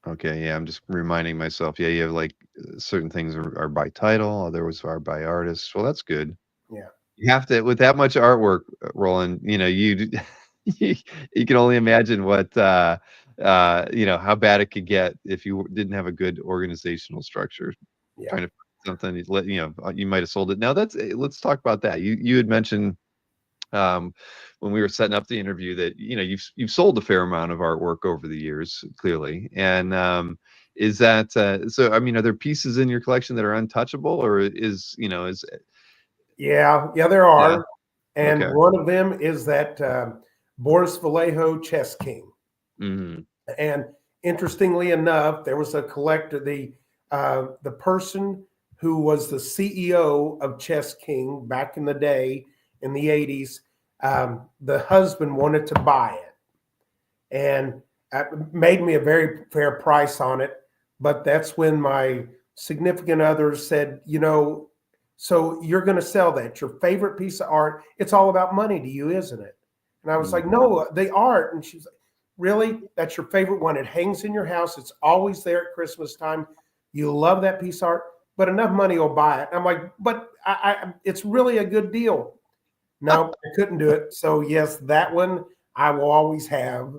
okay, yeah, I'm just reminding myself. Yeah, you have like certain things are by title, others are by artist. Well, that's good. Yeah, you have to, with that much artwork, Roland. You you can only imagine what how bad it could get if you didn't have a good organizational structure. Trying to find something, you might have sold it. Now let's talk about that. You had mentioned when we were setting up the interview that you've sold a fair amount of artwork over the years, clearly. And is that so? I mean, are there pieces in your collection that are untouchable, or is yeah, there are. And okay. one of them is that Boris Vallejo Chess King. And interestingly enough, there was a collector, the person who was the CEO of Chess King back in the day in the 80s. The husband wanted to buy it, and made me a very fair price on it. But that's when my significant other said, so you're going to sell that, your favorite piece of art. It's all about money to you, isn't it? And I was like, Mhm. no, the art. And she's like, really? That's your favorite one? It hangs in your house. It's always there at Christmas time. You love that piece of art, but enough money will buy it. And I'm like, but it's really a good deal. No, I couldn't do it. So yes, that one I will always have.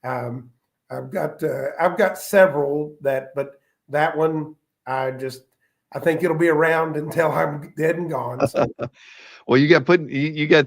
Um, I've got several but that one I think it'll be around until I'm dead and gone. So Well, you got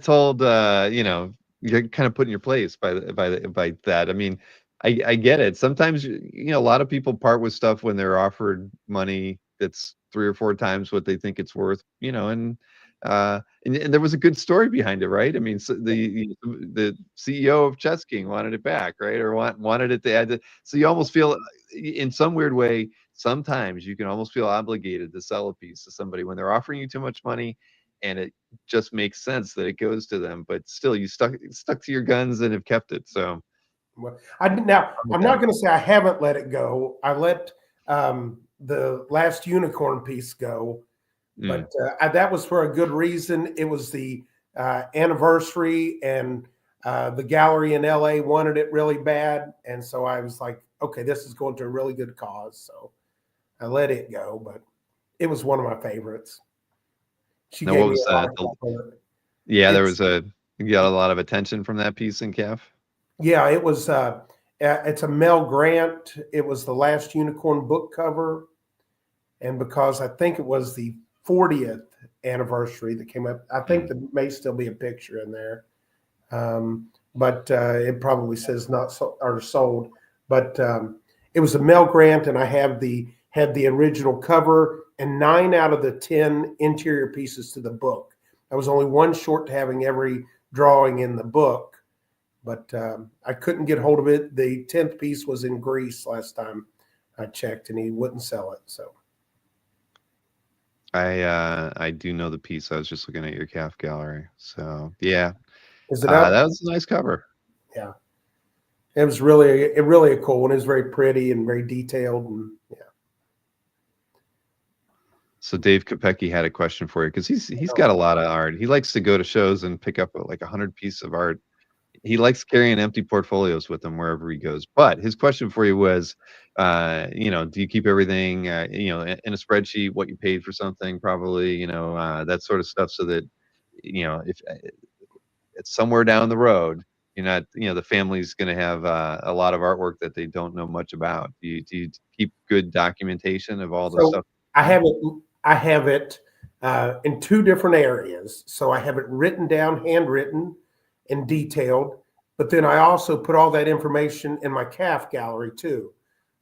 told, you're kind of put in your place by that. I mean, I get it. Sometimes, a lot of people part with stuff when they're offered money that's 3 or 4 times what they think it's worth, and there was a good story behind it, right? I mean, so the CEO of Chess King wanted it back, right? Or wanted it to add to, so you almost feel, in some weird way, sometimes you can almost feel obligated to sell a piece to somebody when they're offering you too much money, and it just makes sense that it goes to them, but still you stuck to your guns and have kept it. So well, now I'm with I'm that. not going to say I haven't let it go. I let the last unicorn piece go, Mm. but that was for a good reason. It was the anniversary, and the gallery in LA wanted it really bad, and so I was like, okay, this is going to a really good cause, so I let it go. But it was one of my favorites. She Now, gave what me was a lot that? of crap for it. Yeah, there It's was you got a lot of attention from that piece in CAF. Yeah, it was. It's a Mel Grant. It was the last unicorn book cover, and because I think it was the 40th anniversary that came up, I think Mm. there may still be a picture in there, but it probably says not so, or sold. But it was a Mel Grant, and I have had the original cover and 9 out of the 10 interior pieces to the book. I was only one short to having every drawing in the book, but I couldn't get hold of it. The 10th piece was in Greece last time I checked, and he wouldn't sell it. So I do know the piece. I was just looking at your CAF gallery. So yeah, is it up? that was a nice cover. Yeah, it was really a cool one. It was very pretty and very detailed, and yeah. So Dave Kopecki had a question for you because he's got a lot of art. He likes to go to shows and pick up like 100 pieces of art. He likes carrying empty portfolios with him wherever he goes. But his question for you was, do you keep everything, in a spreadsheet, what you paid for something, probably, that sort of stuff, so that, if it's somewhere down the road, you're not, the family's going to have a lot of artwork that they don't know much about. Do you keep good documentation of all the So stuff? I have it. I have it in two different areas. So I have it written down, handwritten, and detailed. But then I also put all that information in my CAF gallery too.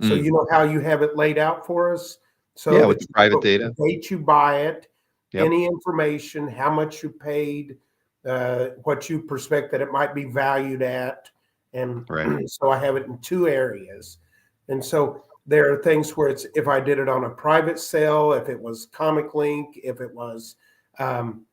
So Mm. you know how you have it laid out for us, so Yeah, with that the you private put data. the date you buy it, Yep. any information, how much you paid, what you prospect that it might be valued at, and Right. so I have it in two areas. And so there are things where it's if I did it on a private sale, if it was Comic Link, if it was um,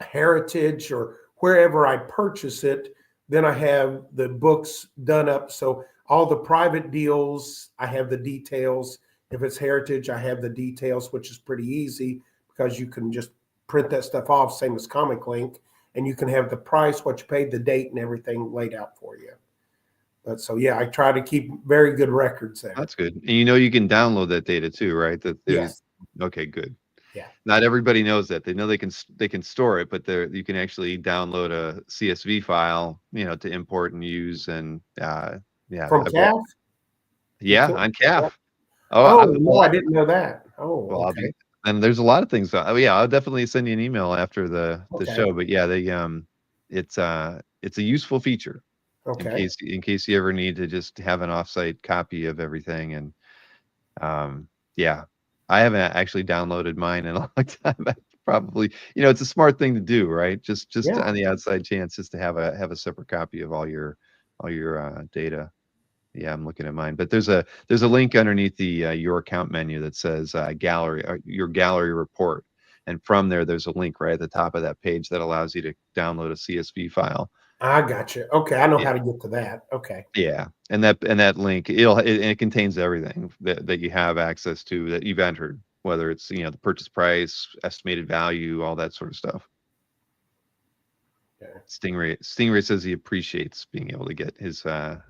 Heritage, or wherever I purchase it, then I have the books done up. So all the private deals, I have the details. If it's Heritage, I have the details, which is pretty easy because you can just print that stuff off, same as Comic Link, and you can have the price, what you paid, the date, and everything laid out for you. But so yeah, I try to keep very good records there. That's good. And you can download that data too, right? Yes. Okay, good. Yeah. Not everybody knows that. They know they can store it, but you can actually download a CSV file, to import and use. And yeah, From CAF? You yeah, can't. on CAF. Oh, Oh no, I didn't know that. Oh, well, okay. and there's a lot of things. Oh yeah, I'll definitely send you an email after the Okay. show. But yeah, it's a useful feature Okay. in case you ever need to just have an offsite copy of everything. And yeah, I haven't actually downloaded mine in a long time. Probably, it's a smart thing to do, right? Just Yeah. on the outside chance, just to have a separate copy of all your data. Yeah, I'm looking at mine, but there's a link underneath the your account menu that says gallery, your gallery report, and from there's a link right at the top of that page that allows you to download a CSV file. I got you. Okay, I know Yeah. how to get to that. Okay. Yeah, and that link, it contains everything that you have access to that you've entered, whether it's, the purchase price, estimated value, all that sort of stuff. Okay. Stingray says he appreciates being able to get his Well,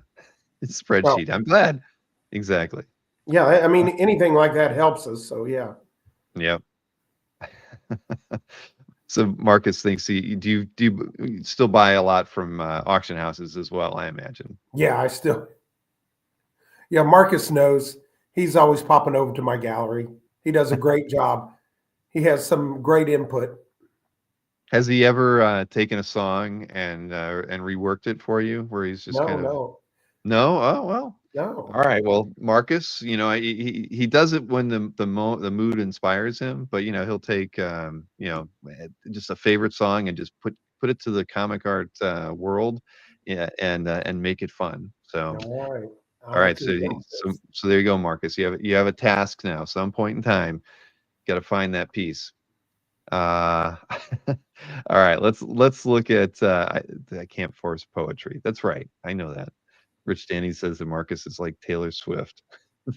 spreadsheet. I'm glad. Exactly. yeah, I mean, anything like that helps us. So yeah. Yep. So Marcus thinks do you still buy a lot from auction houses as well, I imagine. Yeah, yeah, Marcus knows. He's always popping over to my gallery. He does a great job. He has some great input. Has he ever taken a song and reworked it for you, where he's just No, kind of no, no? Oh well. no. All right. Well, Marcus, he does it when the mood inspires him, but he'll take just a favorite song and just put it to the comic art world, yeah, and make it fun. So All right. all I'll right, keep up with so this. so there you go, Marcus. You have a task now. Some point in time, got to find that piece. All right, let's look at. I can't force poetry. That's right. I know that. Rich Danny says that Marcus is like Taylor Swift.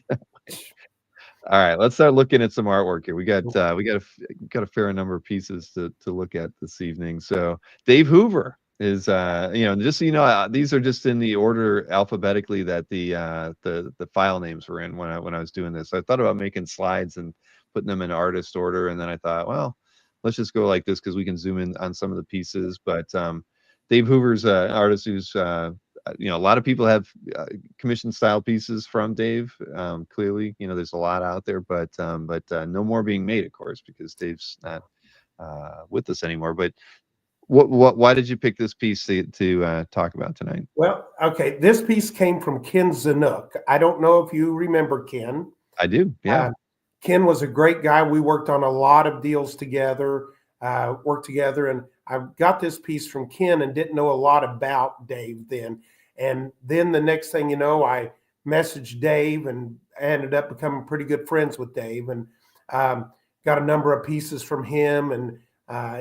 All right, let's start looking at some artwork here. We got a fair number of pieces to look at this evening. So Dave Hoover is just so you know, these are just in the order alphabetically that the file names were in when I was doing this. So I thought about making slides and putting them in artist order, and then I thought, well, let's just go like this because we can zoom in on some of the pieces. But Dave Hoover's an artist who's a lot of people have commission style pieces from Dave. Clearly, there's a lot out there, but no more being made, of course, because Dave's not with us anymore. But why did you pick this piece to talk about tonight? Well, okay. This piece came from Ken Zanuck. I don't know if you remember Ken. I do, yeah. Ken was a great guy. We worked on a lot of deals together, worked together, and I got this piece from Ken and didn't know a lot about Dave then. And then the next thing you know, I messaged Dave and ended up becoming pretty good friends with Dave, and got a number of pieces from him. And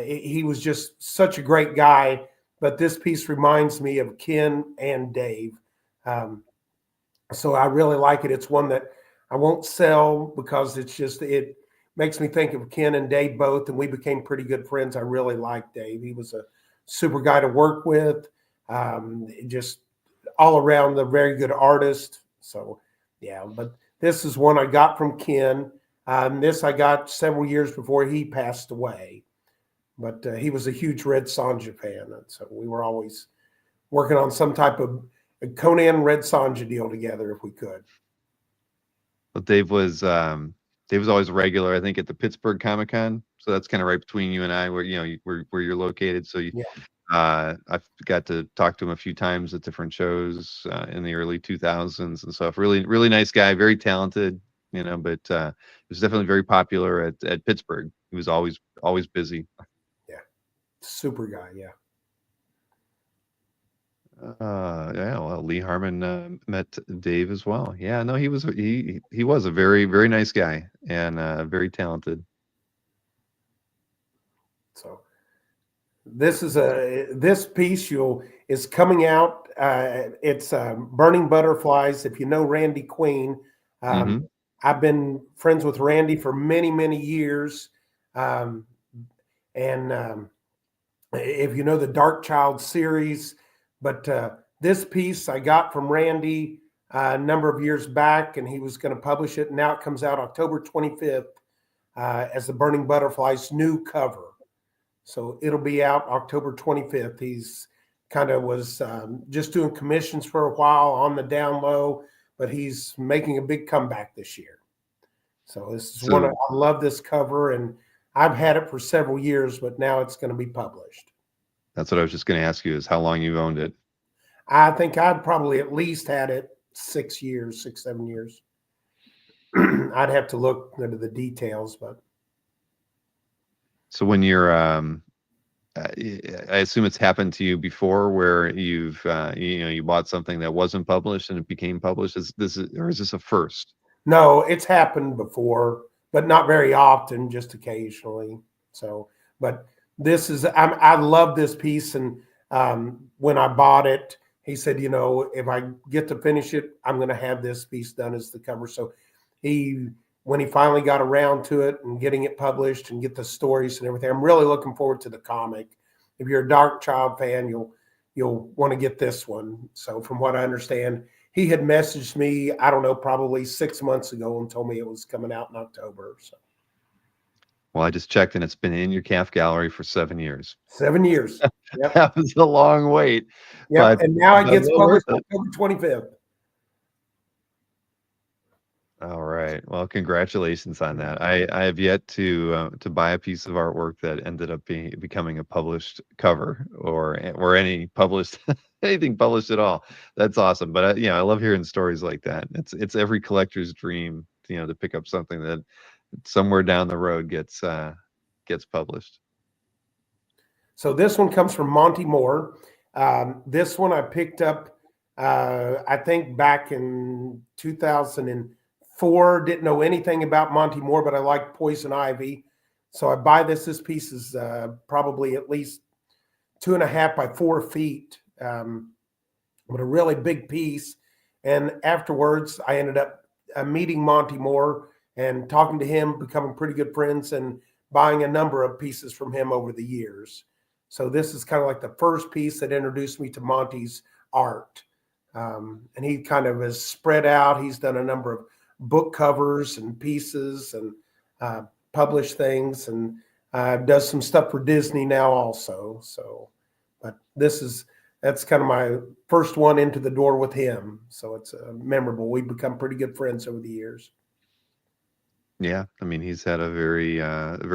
he was just such a great guy. But this piece reminds me of Ken and Dave. Um, so I really like it. It's one that I won't sell because it makes me think of Ken and Dave both, and we became pretty good friends. I really like Dave. He was a super guy to work with, just all around a very good artist. So yeah, but this is one I got from Ken. This I got several years before he passed away, but he was a huge Red Sonja fan, and so we were always working on some type of a Conan Red Sonja deal together if we could. Well, Dave was always a regular, I think, at the Pittsburgh Comic Con. So that's kind of right between you and I, where where you're located. So Yeah. I've got to talk to him a few times at different shows in the early 2000s and stuff. Really, really nice guy, very talented, but he was definitely very popular at Pittsburgh. He was always busy. Yeah. Super guy. Yeah. Yeah, well, Lee Harmon met Dave as well. Yeah, no, he was a very, very nice guy and very talented. So this piece is coming out. It's Burning Butterflies. If you know Randy Queen, Hmm. I've been friends with Randy for many, many years. Um, and if you know the Dark Child series, but this piece I got from Randy a number of years back, and he was going to publish it. And now it comes out October 25th as the Burning Butterflies new cover. So it'll be out October 25th. He's kind of was just doing commissions for a while on the down low, but he's making a big comeback this year. So this is one I So love this cover, and I've had it for several years, but now it's going to be published. that's what I was just going to ask you is how long you've owned it. I think I'd probably at least had it 6 years, 6, 7 years. I'd have to look into the details, but So when you're, I assume it's happened to you before where you bought something that wasn't published and it became published. Or is this a first? no, it's happened before, but not very often, just occasionally. So, but I love this piece, and when I bought it, he said, if I get to finish it, I'm going to have this piece done as the cover. So when he finally got around to it and getting it published and get the stories and everything, I'm really looking forward to the comic. If you're a Dark Child fan, you'll want to get this one. So from what I understand, he had messaged me, I don't know, probably 6 months ago and told me it was coming out in October. So. Well, I just checked, and it's been in your CAF gallery for 7 years. 7 years. Yep. That was a long wait. Yep. But And now it gets well worth published October 25th. All right. Well, congratulations on that. I have yet to buy a piece of artwork that ended up becoming a published cover or any published anything published at all. That's awesome. But I love hearing stories like that. It's every collector's dream, to pick up something that somewhere down the road gets published. So this one comes from Monty Moore. This one I picked up, I think back in 2004. Didn't know anything about Monty Moore, but I like Poison Ivy. So I buy this. This piece is probably at least 2.5 by 4 feet, but a really big piece. And afterwards, I ended up meeting Monty Moore and talking to him, becoming pretty good friends, and buying a number of pieces from him over the years. So this is kind of like the first piece that introduced me to Monty's art. And he kind of has spread out. He's done a number of book covers and pieces and published things, and does some stuff for Disney now also. So, but that's kind of my first one into the door with him. So it's memorable. We've become pretty good friends over the years. Yeah, I mean, he's had a very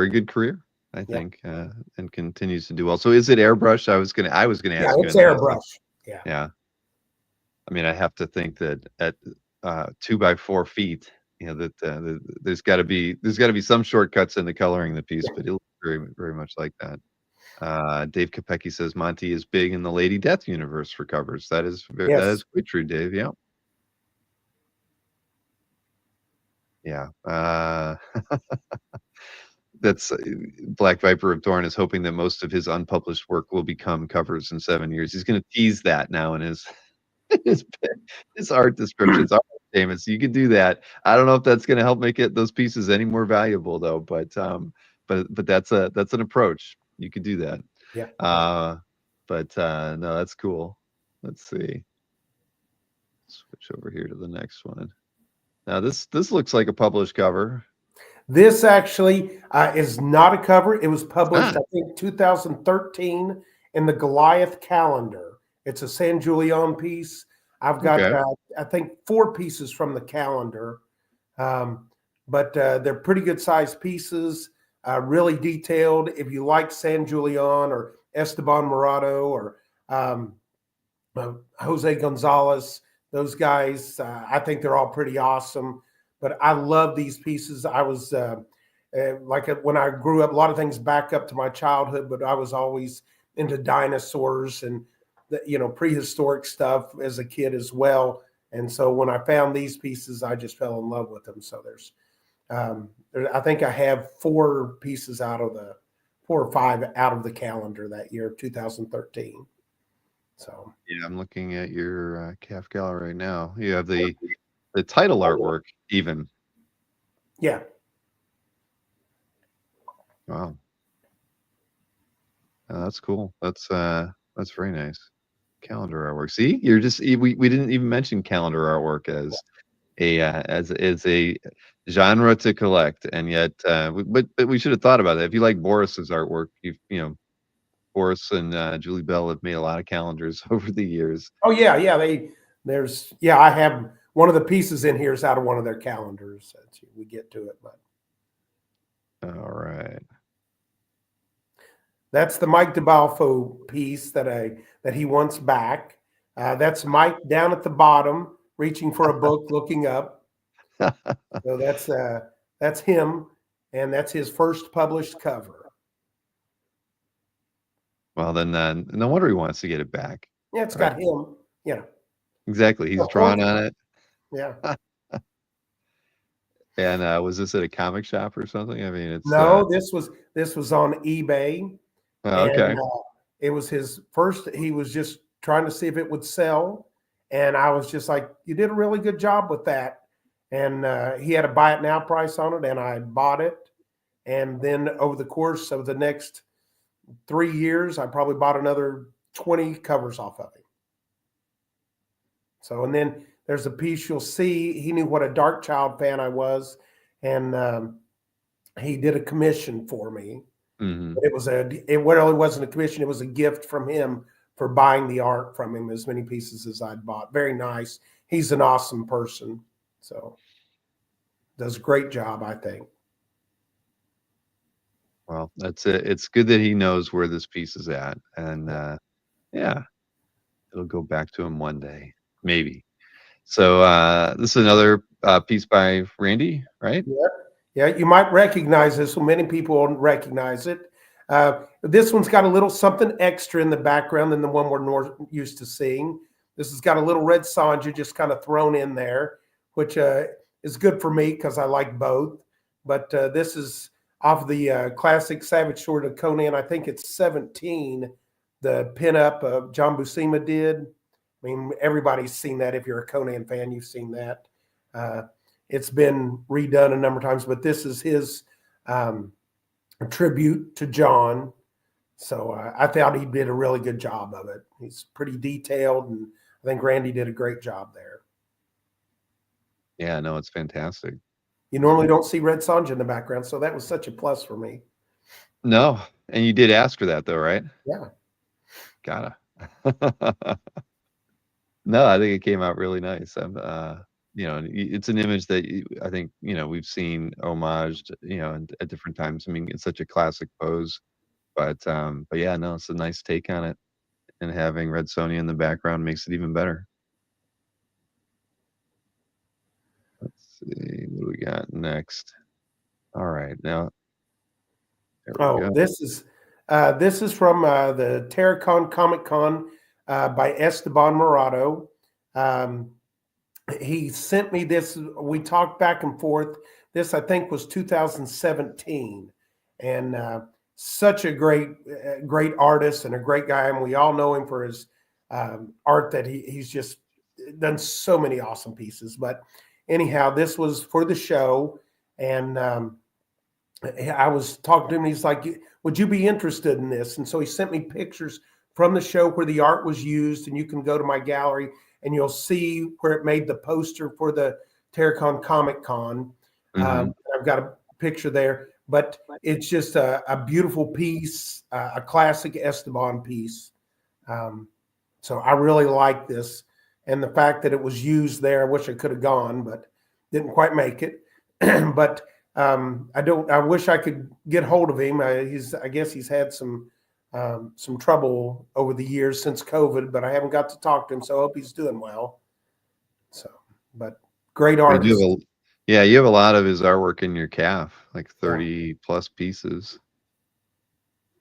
good career, I think, and continues to do well. So is it airbrush? I was gonna ask you. Yeah, it's airbrush. Yeah. I mean, I have to think that at 2 by 4 feet, that there's got to be some shortcuts in the coloring the piece, but it looks very very much like that. Dave Kopecki says Monty is big in the Lady Death universe for covers. That is quite true, Dave. Yeah. Yeah. That's Black Viper of Dorn is hoping that most of his unpublished work will become covers in 7 years. He's going to tease that now in his his, his art descriptions. All right, Amos, you can do that. I don't know if that's going to help make those pieces any more valuable though, but that's an approach. You could do that. Yeah. No, that's cool. Let's see. Switch over here to the next one. Now this looks like a published cover. This actually is not a cover. It was published, I think, 2013 in the Goliath calendar. It's a San Julian piece. I've got, I think, 4 pieces from the calendar, but they're pretty good sized pieces, really detailed. If you like San Julian or Esteban Morado or Jose Gonzalez, those guys, I think they're all pretty awesome. But I love these pieces. I was like when I grew up, a lot of things back up to my childhood, but I was always into dinosaurs and prehistoric stuff as a kid as well. And so when I found these pieces, I just fell in love with them. So I think I have 4 pieces out of the 4 or 5 out of the calendar that year, 2013. So yeah, I'm looking at your CAF gallery right now. You have the title artwork even. Yeah. Wow. That's cool. That's very nice. Calendar artwork. See, we didn't even mention calendar artwork as a genre to collect, and yet but we should have thought about that. If you like Boris's artwork, Boris and Julie Bell have made a lot of calendars over the years. Oh yeah. I have one of the pieces in here is out of one of their calendars. We get to it, but all right. That's the Mike DeBalfo piece that he wants back. That's Mike down at the bottom, reaching for a book, looking up. So that's him, and that's his first published cover. Well, then no wonder he wants to get it back. Yeah, it's got him. Yeah, exactly. He's drawn on it. Yeah. And was this at a comic shop or something? I mean, it's no. This was on eBay. okay. It was his first. He was just trying to see if it would sell, and I was just like, "You did a really good job with that." And he had a buy it now price on it, and I bought it. And then over the course of the next 3 years, I probably bought another 20 covers off of him. So, and then there's a piece you'll see. He knew what a Dark Child fan I was, and he did a commission for me. Mm-hmm. It really wasn't a commission. It was a gift from him for buying the art from him, as many pieces as I'd bought. Very nice. He's an awesome person. So does a great job, I think. Well, that's it. It's good that he knows where this piece is at, and yeah, it'll go back to him one day, maybe. So this is another piece by Randy, right? Yeah, yeah. You might recognize this. So many people won't recognize it. This one's got a little something extra in the background than the one we're more used to seeing. This has got a little red Sanja just kind of thrown in there, which is good for me because I like both. But this is off the classic Savage Sword of Conan. I think it's 17, the pinup John Buscema did. I mean, everybody's seen that. If you're a Conan fan, you've seen that. It's been redone a number of times, but this is his tribute to John. So I thought he did a really good job of it. He's pretty detailed, and I think Randy did a great job there. Yeah, no, it's fantastic. You normally don't see Red Sonja in the background, so that was such a plus for me. No, and you did ask for that though, right? Yeah. Gotta. No, I think it came out really nice. It's an image that I think we've seen homaged, at different times. I mean, it's such a classic pose, but yeah, no, it's a nice take on it, and having Red Sonja in the background makes it even better. Let's see what do we got next. All right, now. This is from the Terracon Comic Con by Esteban Morado. He sent me this. We talked back and forth. This, I think, was 2017, and such a great artist and a great guy. And we all know him for his art that he's just done so many awesome pieces. But anyhow, this was for the show, and I was talking to him. He's like, "Would you be interested in this?" And so he sent me pictures from the show where the art was used, and you can go to my gallery and you'll see where it made the poster for the Terracon Comic Con. Mm-hmm. I've got a picture there, but it's just a beautiful piece, a classic Esteban piece. So I really like this, and the fact that it was used there. I wish I could have gone, but didn't quite make it. But I wish I could get hold of him. I guess he's had some trouble over the years since COVID, but I haven't got to talk to him, so I hope he's doing well. So, but great artist. You have a lot of his artwork in your CAF, like 30 plus pieces.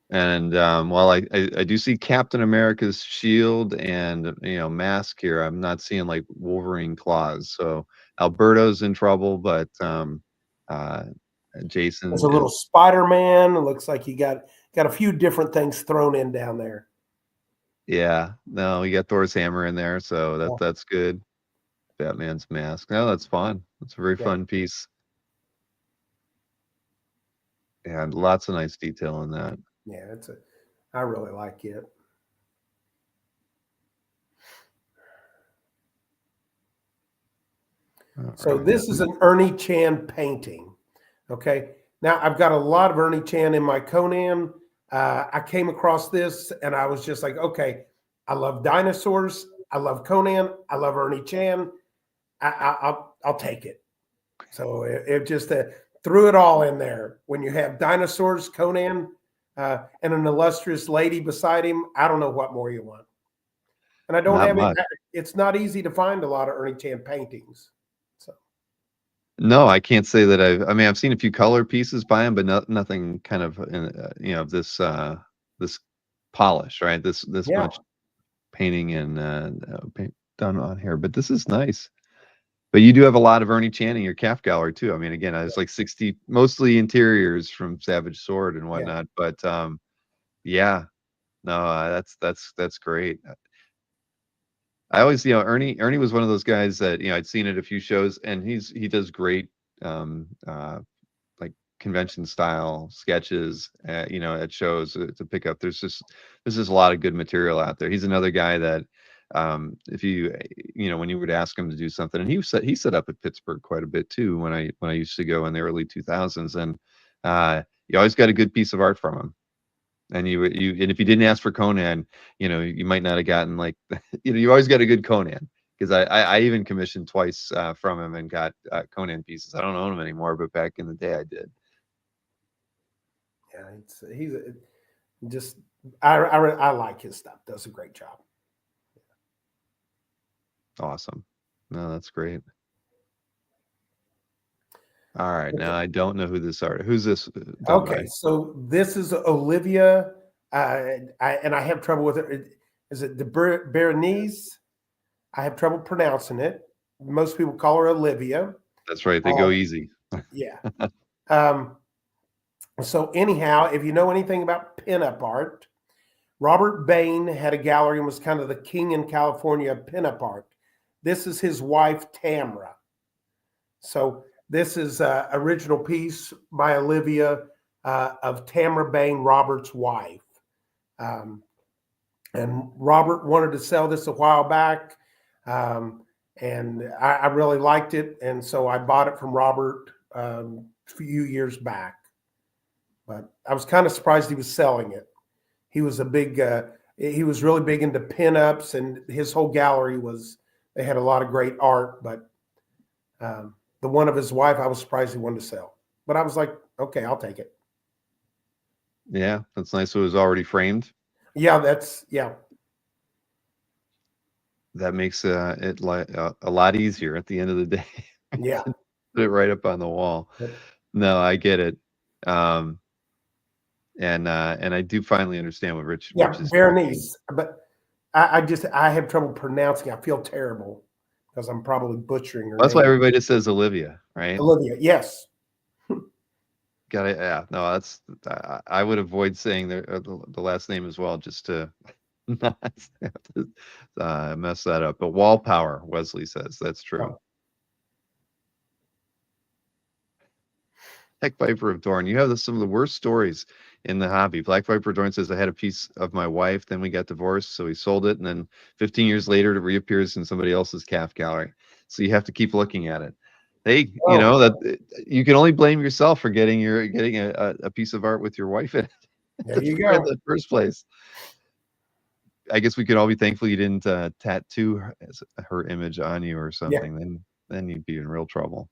And while I do see Captain America's shield and mask here, I'm not seeing like Wolverine claws. So Alberto's in trouble, but Jason. There's a little Spider-Man. It looks like he got a few different things thrown in down there. Yeah, no, you got Thor's hammer in there, so that's good. Batman's mask. No, that's fun. It's a very fun piece. And lots of nice detail in that. Yeah, I really like it. So this is an Ernie Chan painting. Okay. Now I've got a lot of Ernie Chan in my Conan. I came across this and I was just like, okay, I love dinosaurs. I love Conan. I love Ernie Chan. I'll take it. So it just threw it all in there. When you have dinosaurs, Conan, and an illustrious lady beside him, I don't know what more you want. And I don't have it. It's not easy to find a lot of Ernie Chan paintings. So. No, I can't say that I've seen a few color pieces by him, but nothing kind of this this polish, right? This much painting and paint done on here. But this is nice. But you do have a lot of Ernie Chan in your CAF gallery too. I mean, again, it's like 60, mostly interiors from Savage Sword and whatnot. But yeah, No, that's great. I always, Ernie was one of those guys that, I'd seen at a few shows, and he does great, um, uh, like convention style sketches, at shows to pick up. There's just a lot of good material out there. He's another guy that, if when you would ask him to do something, and he set up at Pittsburgh quite a bit too when I used to go in the early 2000s, and you always got a good piece of art from him. And and if you didn't ask for Conan, you might not have gotten like, you always got a good Conan, because I even commissioned twice from him and got Conan pieces. I don't own them anymore, but back in the day I did. Yeah, he's just I like his stuff. Does a great job. Awesome. No, that's great. All right, now Okay. I don't know who's this done Okay, by? so this is Olivia, and I have trouble with it. Is it the Berenice? I have trouble pronouncing it. Most people call her Olivia. That's right, they Uh, go easy. yeah. Um, so anyhow, if you know anything about pinup art, Robert Bain had a gallery and was kind of the king in California of pinup art. This is his wife, Tamra. So this is an original piece by Olivia of Tamra Bain, Robert's wife. Um, and Robert wanted to sell this a while back, and I really liked it, and so I bought it from Robert a few years back. But I was kind of surprised he was selling it. He was he was really big into pinups, and his whole gallery they had a lot of great art. But the one of his wife, I was surprised he wanted to sell. But I was like, okay, I'll take it. Yeah, that's nice. It was already framed. Yeah, That makes it a lot easier at the end of the day. yeah. Put it right up on the wall. No, I get it. Um, and I do finally understand what Rich Yeah, is saying. Berenice. But I have trouble pronouncing. I feel terrible because I'm probably butchering her That's why name. everybody just says Olivia, right? Olivia, yes. Got it. Yeah. No, I would avoid saying the last name as well, just to not have to mess that up. But wall power, Wesley says that's true. Oh, Heck Viper of Dorn, you have some of the worst stories in the hobby. Black Viper of Dorn says, I had a piece of my wife, then we got divorced, so he sold it, and then 15 years later it reappears in somebody else's CAF gallery. So you have to keep looking at it. Hey, oh, that you can only blame yourself for getting a piece of art with your wife in it there you in go. the first place. I guess we could all be thankful you didn't tattoo her image on you or Yeah. something. Then you'd be in real trouble.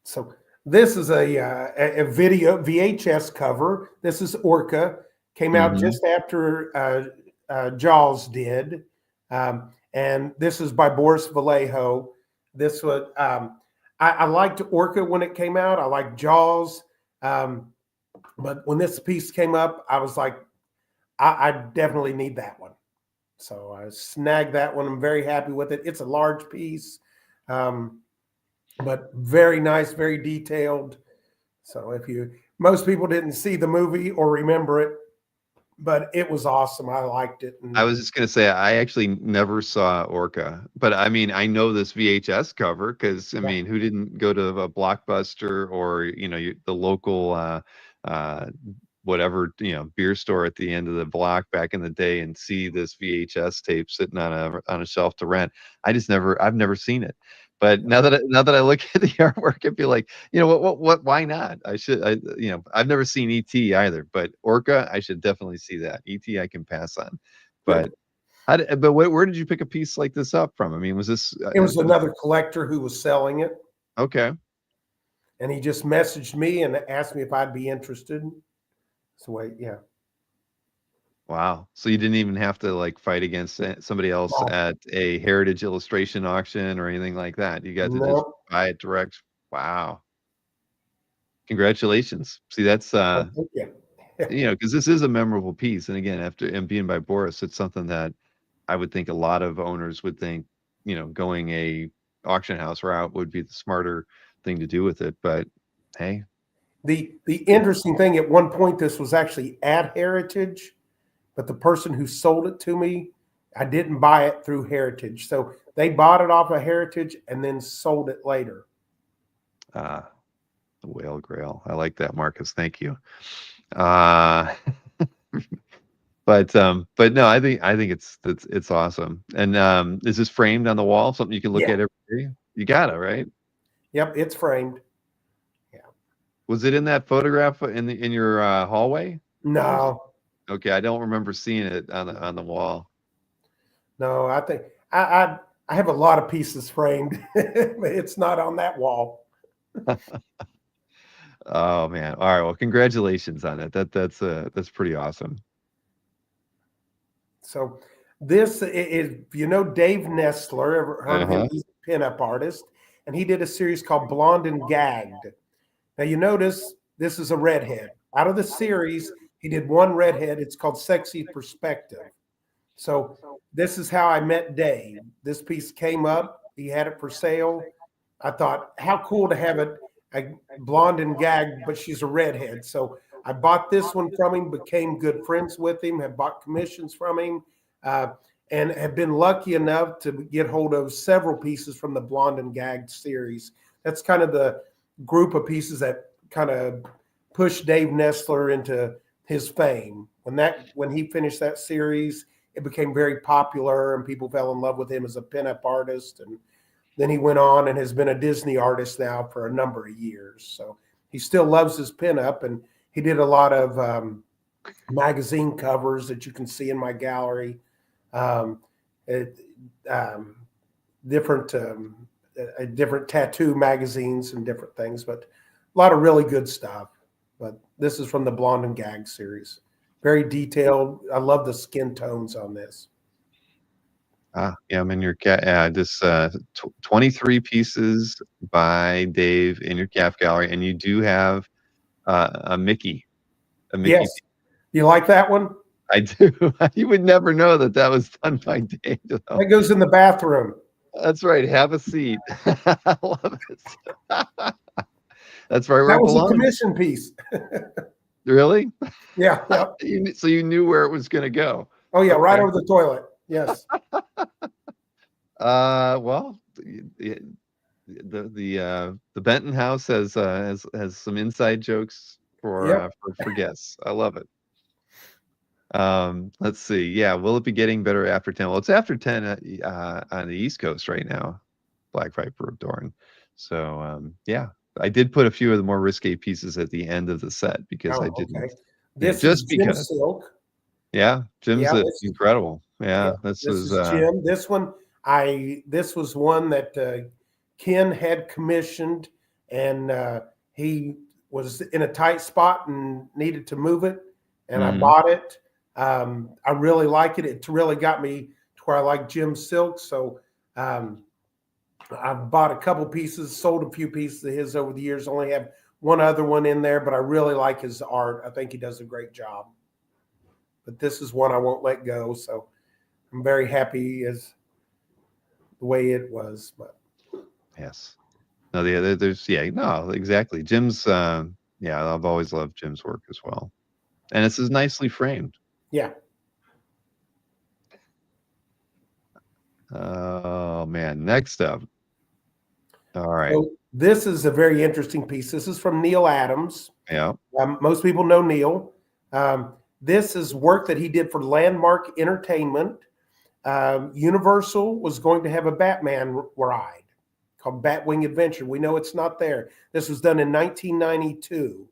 So this is a video VHS cover. This is Orca. Came out Hmm. just after Jaws did, and this is by Boris Vallejo. This was I liked Orca when it came out. I liked Jaws, but when this piece came up, I was like, I definitely need that one. So I snagged that one. I'm very happy with it. It's a large piece. But very nice, very detailed. So most people didn't see the movie or remember it, but it was awesome. I liked it. I And was just gonna say I actually never saw Orca, but I mean I know this VHS cover because I yeah, mean who didn't go to a Blockbuster or the local uh, whatever beer store at the end of the block back in the day and see this VHS tape sitting on a shelf to rent. I've never seen it. But now that I look at the artwork, I feel like, what why not? I've never seen ET either, but Orca, I should definitely see that. ET I can pass on. good. But where did you pick a piece like this up from? I mean, was this It was another collector who was selling it, okay? and he just messaged me and asked me if I'd be interested. So wait, yeah, Wow. So you didn't even have to like fight against somebody else no, at a heritage illustration auction or anything like that. You got to just no, buy it direct. Wow. Congratulations. See, that's yeah, because this is a memorable piece. And again, after and being by Boris, it's something that I would think a lot of owners would think, going a auction house route would be the smarter thing to do with it. But hey, The it, interesting thing at one point, this was actually at Heritage, but the person who sold it to me, I didn't buy it through Heritage. So they bought it off of Heritage and then sold it later. The Whale Grail. I like that, Marcus. Thank you. Uh, but no, I think it's awesome. And is this framed on the wall? Something you can look at every day? You got it, right? Yep, it's framed. Yeah. Was it in that photograph in your hallway? No. Okay, I don't remember seeing it on the wall. No, I think I have a lot of pieces framed. It's not on that wall. Oh man! All right, well, congratulations on it. That's pretty awesome. So this is, Dave Nestler, ever heard of him? He's a pinup artist, and he did a series called Blonde and Gagged. Now you notice this is a redhead. Out of the series, he did one redhead. It's called Sexy Perspective. So this is how I met Dave. This piece came up. He had it for sale. I thought, how cool to have it a blonde and gagged, but she's a redhead. So I bought this one from him, became good friends with him, have bought commissions from him, and have been lucky enough to get hold of several pieces from the Blonde and Gagged series. That's kind of the group of pieces that kind of pushed Dave Nestler into his fame. When he finished that series, it became very popular and people fell in love with him as a pinup artist. And then he went on and has been a Disney artist now for a number of years. So he still loves his pinup, and he did a lot of magazine covers that you can see in my gallery. Different tattoo magazines and different things, but a lot of really good stuff. But this is from the Blonde and Gag series. Very detailed. I love the skin tones on this. Yeah, I'm in your this 23 pieces by Dave in your CAF gallery, and you do have a Mickey. Yes. You like that one? I do. You would never know that was done by Dave. Though. That goes in the bathroom. That's right. Have a seat. I love it. That's right where that it was belongs. A commission piece. Really? Yeah. So you knew where it was going to go. Oh yeah, okay. Right over the toilet. Yes. Well, the Benton house has some inside jokes for guests. I love it. Let's see. Yeah, will it be getting better after 10? Well, it's after 10 on the East Coast right now, Black Viper of Dorn. So yeah, I did put a few of the more risque pieces at the end of the set because I didn't. Okay. This is Jim Silk. Yeah, Jim's incredible. Yeah, this is Jim. This one, this was one that Ken had commissioned, and he was in a tight spot and needed to move it, and I bought it. I really like it. It really got me to where I like Jim Silk. So I've bought a couple pieces, sold a few pieces of his over the years. Only have one other one in there, but I really like his art. I think he does a great job. But this is one I won't let go. So I'm very happy as the way it was. But yes. No, there's no, exactly. Jim's I've always loved Jim's work as well. And this is nicely framed. Yeah. Oh man, next up. All right. So this is a very interesting piece. This is from Neil Adams. Yeah. Most people know Neil. This is work that he did for Landmark Entertainment. Universal was going to have a Batman ride called Batwing Adventure. We know it's not there. This was done in 1992.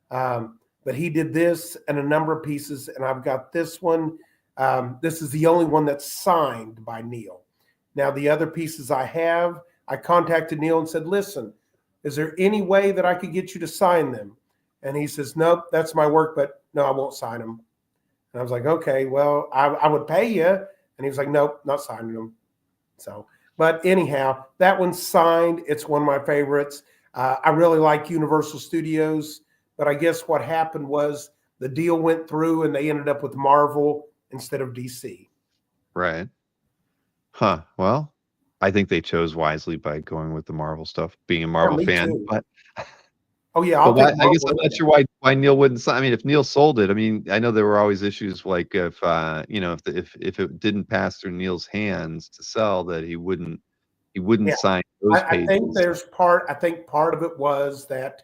But he did this and a number of pieces, and I've got this one. This is the only one that's signed by Neil. Now, the other pieces I contacted Neil and said, listen, is there any way that I could get you to sign them? And he says, nope, that's my work, but no, I won't sign them. And I was like, okay, well, I would pay you. And he was like, nope, not signing them. So, but anyhow, that one's signed. It's one of my favorites. I really like Universal Studios, but I guess what happened was the deal went through and they ended up with Marvel instead of DC. Right. Huh. Well, I think they chose wisely by going with the Marvel stuff, being a Marvel fan. Too. But oh yeah, I guess I'm not sure why why Neil wouldn't sign. I mean, if Neil sold it, I mean, I know there were always issues like if if it didn't pass through Neil's hands to sell, that he wouldn't Yeah. sign those I think pages. there's part. I think part of it was that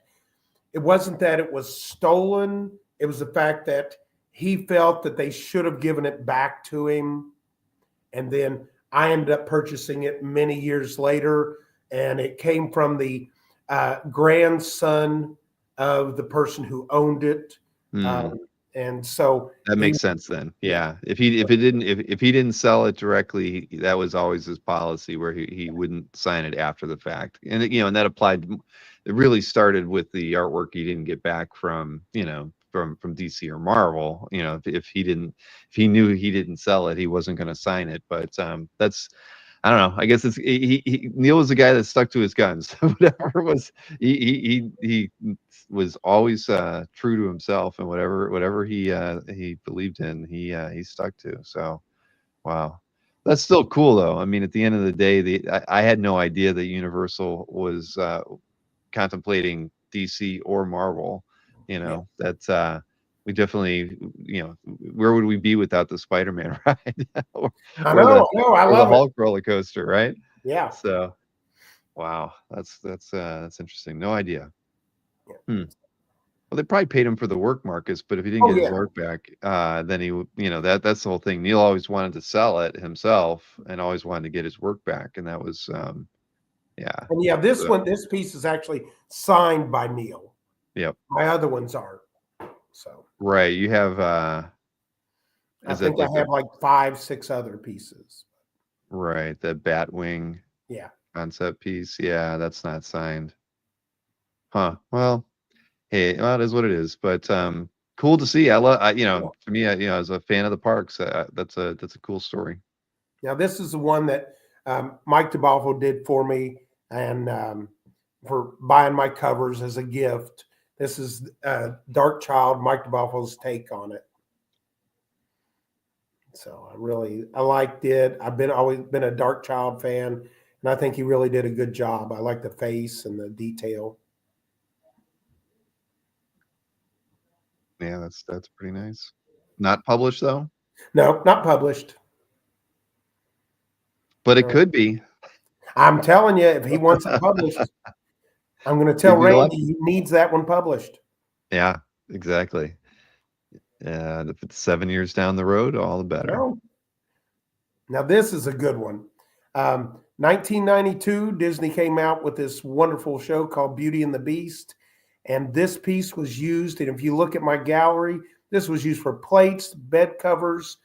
it wasn't that it was stolen. It was the fact that he felt that they should have given it back to him. And then I ended up purchasing it many years later. And it came from the grandson of the person who owned it. Hmm. And so That he, makes sense then. yeah, Yeah. If he didn't sell it directly, that was always his policy where he wouldn't sign it after the fact. And and that applied, it really started with the artwork he didn't get back from, from DC or Marvel. If he didn't, if he knew he didn't sell it, he wasn't going to sign it. But that's, I don't know. I guess it's Neil was the guy that stuck to his guns. Whatever was he was always true to himself, and whatever he believed in, he stuck to. So wow, that's still cool though. I mean, at the end of the day, I had no idea that Universal was contemplating DC or Marvel. yeah. That we definitely, where would we be without the Spider-Man ride or, I or the know, I know, I or the love it. Hulk roller coaster, right? Yeah. So wow, that's interesting. No idea. Yeah. Hmm. Well, they probably paid him for the work, Marcus, but if he didn't Oh get his yeah. work back, then that's the whole thing. Neil always wanted to sell it himself and always wanted to get his work back, and that was yeah. And yeah, So, this piece is actually signed by Neil. yep. My other ones aren't. So Right. You have I is that think I like have like 5, 6 other pieces. right, the Batwing Yeah. concept piece? Yeah, that's not signed. Huh. Well, hey, well, it is what it is. But cool to see. Yeah. For me, as a fan of the parks, that's a cool story. Now this is the one that Mike DeBalfo did for me, and for buying my covers as a gift. This is Dark Child, Mike DeBalfo's take on it. So I liked it. Always been a Dark Child fan, and I think he really did a good job. I like the face and the detail. Yeah, that's pretty nice. Not published though, No, not published. but it No. could be. I'm telling you, if he wants it published, I'm going to tell You'd be Randy lucky. he needs that one published. Yeah, exactly. And if it's 7 years down the road, all the better. No. Now this is a good one. 1992, Disney came out with this wonderful show called Beauty and the Beast, and this piece was used. And if you look at my gallery, this was used for plates, bed covers,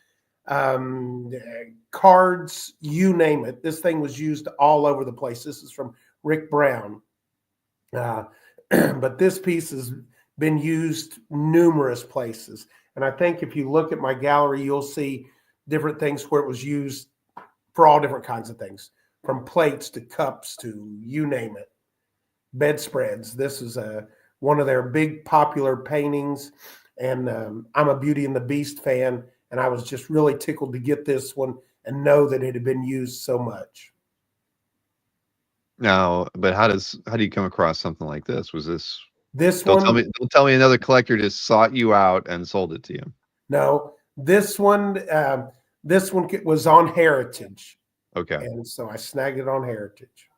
um, cards, you name it. This thing was used all over the place. This is from Rick Brown. But this piece has been used numerous places. And I think if you look at my gallery, you'll see different things where it was used for all different kinds of things, from plates to cups to you name it. Bedspreads. This is one of their big popular paintings. And I'm a Beauty and the Beast fan. And I was just really tickled to get this one and know that it had been used so much. Now, but how do you come across something like this? Was this This Don't tell one, me don't tell me another collector just sought you out and sold it to you. no, this one was on Heritage. Okay. And so I snagged it on Heritage.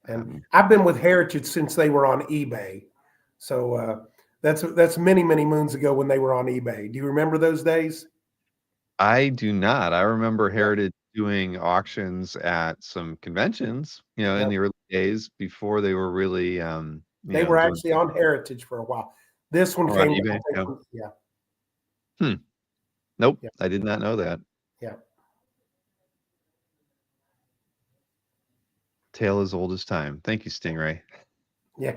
And Um, I've been with Heritage since they were on eBay. So that's many, many moons ago when they were on eBay. Do you remember those days? I do not. I remember Yeah. Heritage doing auctions at some conventions, in Yep. the early days before they were really, They were doing actually on Heritage for a while. This one or on came, I eBay. think, Yeah. yeah, Hmm. Nope. yeah, I did not know that. yeah, Tale as old as time. Thank you, Stingray. yeah.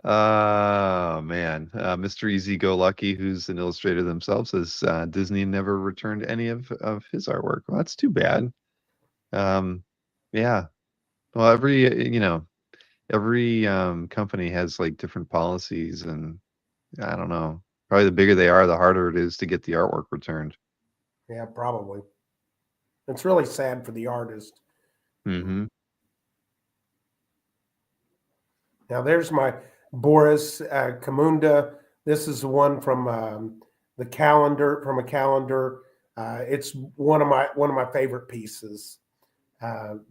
Oh man, Mr. Easy Go Lucky, who's an illustrator themselves, says Disney never returned any of his artwork. Well, that's too bad. Um, yeah. Well, every company has like different policies, and I don't know. Probably the bigger they are, the harder it is to get the artwork returned. Yeah, probably. It's really sad for the artist. Hmm. Now there's my Boris Kamunda. This is the one from the calendar, from a calendar. It's one of my favorite pieces.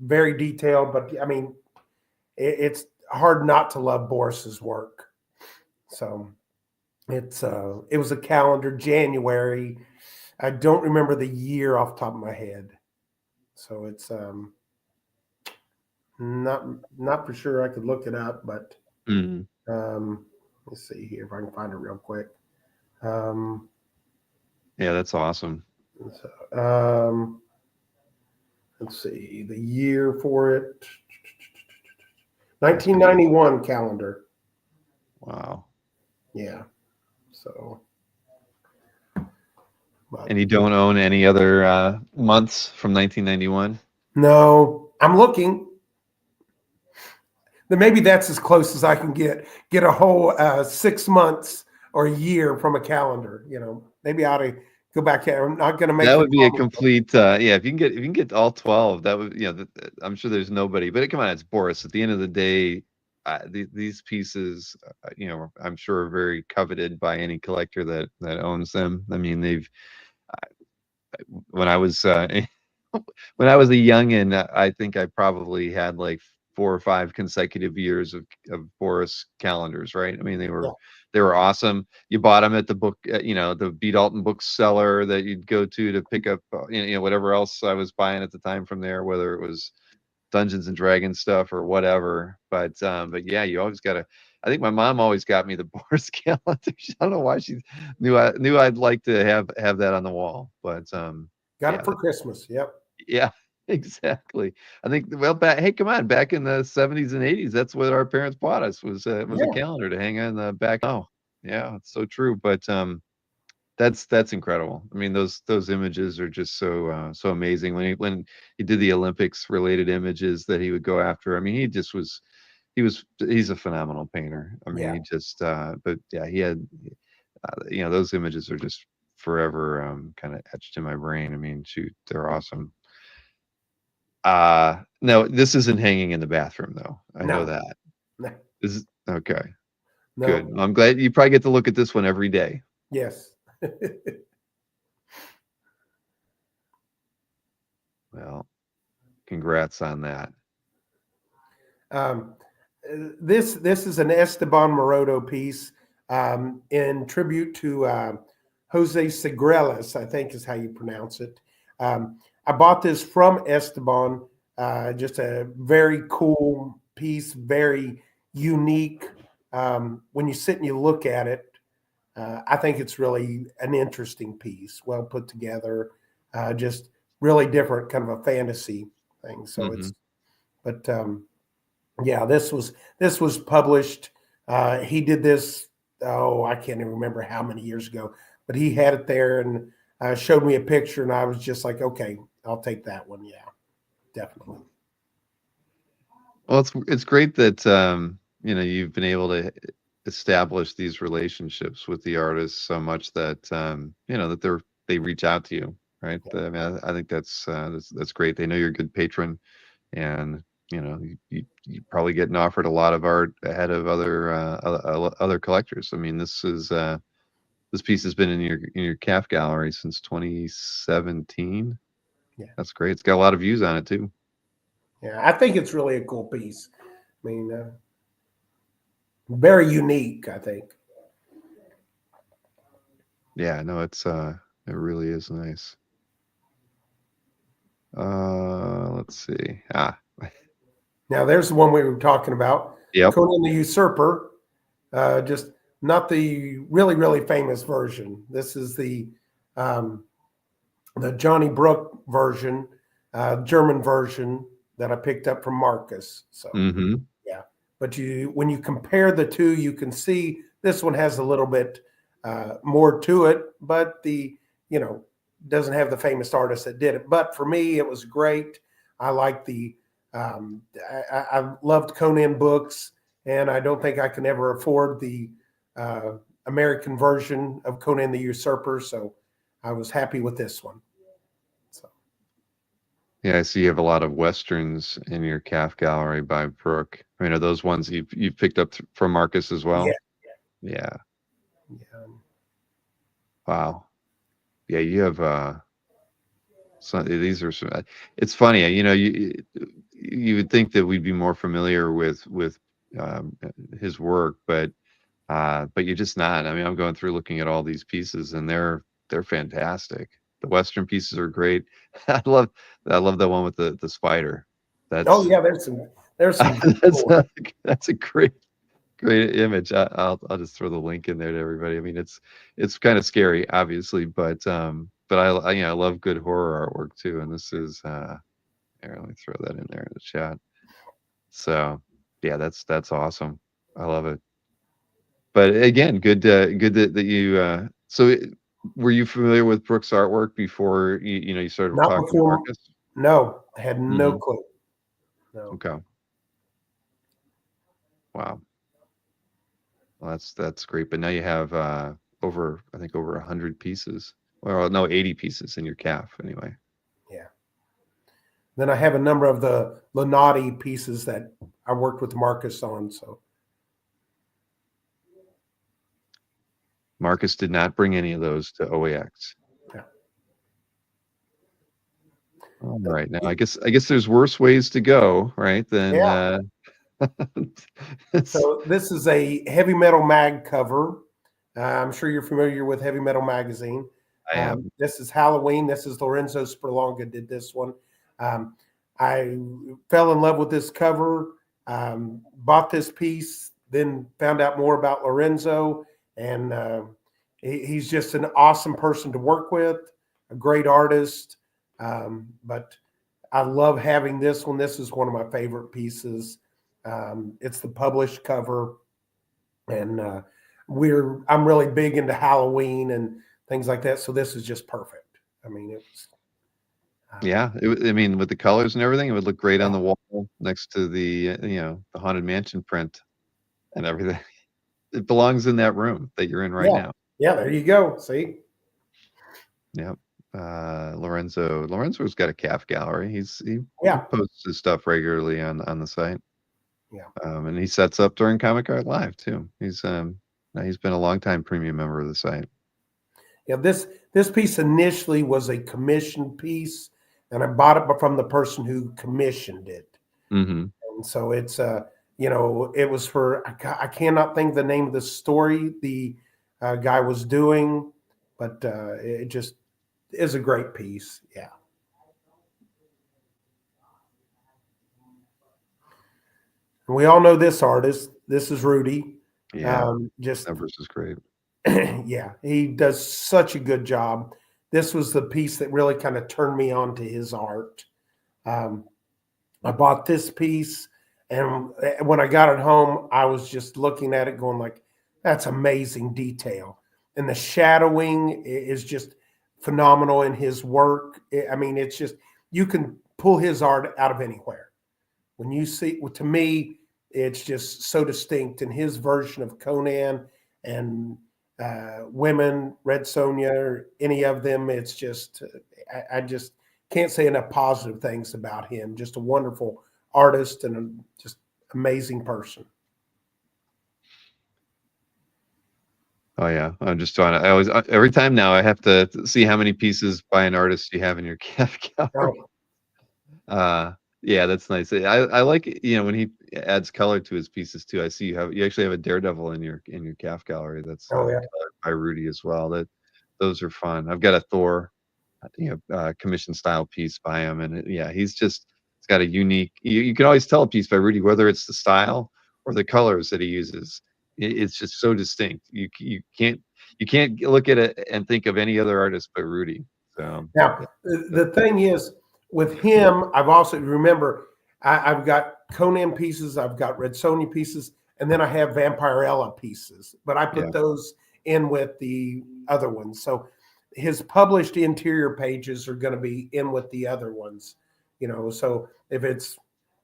Very detailed, but I mean, it's hard not to love Boris's work. So it was a calendar, January. I don't remember the year off the top of my head. So it's not for sure. I could look it up, but Mhm. let's see here if I can find it real quick. Yeah, that's awesome. So, let's see the year for it. 1991 calendar. Wow. Yeah. So, but And you don't own any other months from 1991? no, I'm looking. Then maybe that's as close as I can get. Get a whole 6 months or a year from a calendar. Maybe I ought to go back here. I'm not going to make That the would be a comic book. complete yeah, if you can get all 12, that would, I'm sure there's nobody, but come on, it's Boris. At the end of the day, these pieces, I'm sure are very coveted by any collector that owns them. I mean, they've when I was when I was a youngin, I think I probably had like 4 or 5 consecutive years of Boris calendars, right? I mean, Yeah. they were awesome. You bought them at the book, the B. Dalton bookseller that you'd go to pick up, whatever else I was buying at the time from there, whether it was Dungeons and Dragons stuff or whatever. But yeah, you always gotta. I think my mom always got me the Boris calendar. I don't know why she knew I'd like to have that on the wall. But Got yeah, it for Christmas. Yep. yeah, exactly. I think hey, come on, back in the 70s and 80s, that's what our parents bought us was a Yeah. calendar to hang on the back. Oh, yeah, it's so true. But that's incredible. I mean, those images are just so amazing. When he did the Olympics related images that he would go after, I mean, he's a phenomenal painter. I mean, Yeah. he just but yeah, he had those images are just forever kind of etched in my brain. I mean, shoot, they're awesome. No, this isn't hanging in the bathroom though. I know No. that. No. This is okay. Good. No. I'm glad you probably get to look at this one every day. Yes. Well, congrats on that. um, this is an Esteban Morodo piece in tribute to Jose Segreles, I think is how you pronounce it. I bought this from Esteban. Just a very cool piece, very unique. When you sit and you look at it, I think it's really an interesting piece, well put together, just really different, kind of a fantasy thing. So Hmm. but yeah, this was published. He did this. Oh, I can't even remember how many years ago, but he had it there and showed me a picture, and I was just like, okay, I'll take that one. Yeah, definitely. Well, it's great that you've been able to establish these relationships with the artists so much that that they reach out to you, right? Yeah. I mean, I think that's great. They know you're a good patron, and you probably getting offered a lot of art ahead of other collectors. I mean, this piece has been in your CAF gallery since 2017. Yeah, That's great. It's got a lot of views on it too. yeah. I think it's really a cool piece. I mean, very unique. I think. Yeah, no, it really is nice. Let's see. Now, there's the one we were talking about, Yep. Conan the Usurper. Just not the really famous version. This is um, the Johnny Brook version, German version that I picked up from Marcus. So Mm-hmm. yeah, but when you compare the two, you can see this one has a little bit more to it, but you know doesn't have the famous artist that did it. But for me, it was great. I like I loved Conan books, and I don't think I can ever afford the uh, American version of Conan the Usurper. So I was happy with this one. So Yeah, I see you have a lot of westerns in your CAF gallery by Brooke. I mean, are those ones you've picked up from Marcus as Yeah, well? Yeah. yeah. Wow. Yeah, you have so these are it's funny, you would think that we'd be more familiar with um, his work, but you're just not. I mean, I'm going through looking at all these pieces, and they're fantastic. The Western pieces are great. I love I love the one with the spider. Oh That's yeah, there's some good that's stories. a, that's a great image. I'll just throw the link in there to everybody. I mean, it's kind of scary, obviously, but I love good horror artwork too. And this is here, let me throw that in there in the chat. So yeah, that's awesome. I love it. But again, good that you were you familiar with Brooks' artwork before you started Not talking to before. Marcus? No, had no Hmm. clue. No. Okay. Wow. Well, that's great. But now you have over I think over 100 pieces. Well, no, 80 pieces in your calf anyway. Yeah. Then I have a number of the Lenati pieces that I worked with Marcus on. So Marcus did not bring any of those to OAX. yeah. All right. Now I guess there's worse ways to go, right? Than Yeah. it's, So this is a heavy metal mag cover. I'm sure you're familiar with Heavy Metal Magazine. I am. This is Halloween. This is Lorenzo Sperlonga did this one. Um, I fell in love with this cover, bought this piece, then found out more about Lorenzo, and he's just an awesome person to work with, a great artist. But I love having this one. This is one of my favorite pieces. It's the published cover, and I'm really big into Halloween and things like that. So this is just perfect. I mean, it's Yeah, I mean, with the colors and everything, it would look great on yeah, the wall next to the Haunted Mansion print and everything. It belongs in that room that you're in right yeah, now. yeah. There you go. See, Yep. Lorenzo's got a CAF gallery. He yeah, posts his stuff regularly on the site. yeah, And he sets up during Comic Art Live too. He's been a long time premium member of the site. yeah. This piece initially was a commissioned piece, and I bought it from the person who commissioned it. Hmm. And so it's it was for I cannot think the name of the story the guy was doing, but it just is a great piece. Yeah. And we all know this artist. This is Rudy. Yeah, Just numbers is great. yeah, he does such a good job. This was the piece that really kind of turned me on to his art. Um, I bought this piece, and when I got it home, I was just looking at it, going like, "That's amazing detail." And the shadowing is just phenomenal in his work. I mean, it's just you can pull his art out of anywhere. When you see, well, to me, it's just so distinct. In his version of Conan and Women, Red Sonja, or any of them, it's just I just can't say enough positive things about him. Just a wonderful artist and just amazing person. Oh yeah, I'm just trying to. I always every time now I have to see how many pieces by an artist you have in your CAF gallery. Oh, Uh, yeah, that's nice. I like when he adds color to his pieces too. I see you actually have a Daredevil in your CAF gallery that's oh yeah, colored by Rudy as well. Those are fun. I've got a Thor, commission style piece by him, and yeah, he's got a unique. You can always tell a piece by Rudy whether it's the style or the colors that he uses. It's just so distinct. You can't look at it and think of any other artist but Rudy. So now, yeah, the thing is, with him, I've also remember I've got Conan pieces, I've got Red Sonja pieces, and then I have Vampirella pieces. But I yeah. put those in with the other ones. So his published interior pages are going to be in with the other ones. So if it's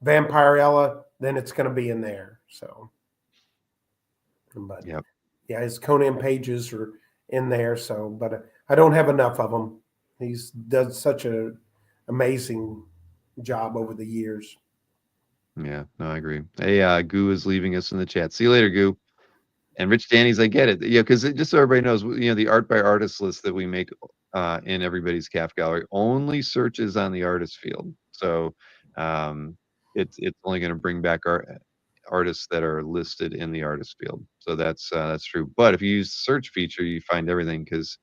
Vampirella, then it's going to be in there. So, but Yep. yeah, his Conan pages are in there. So, but I don't have enough of them. He's does such a amazing job over the years. Yeah, no, I agree. Hey, Goo is leaving us in the chat. See you later, Goo. And Rich Danny's, I get it. Yeah, because just so everybody knows, the art by artist list that we make in everybody's CAF gallery only searches on the artist field. So it's only going to bring back artists that are listed in the artist field. So that's true. But if you use the search feature, you find everything because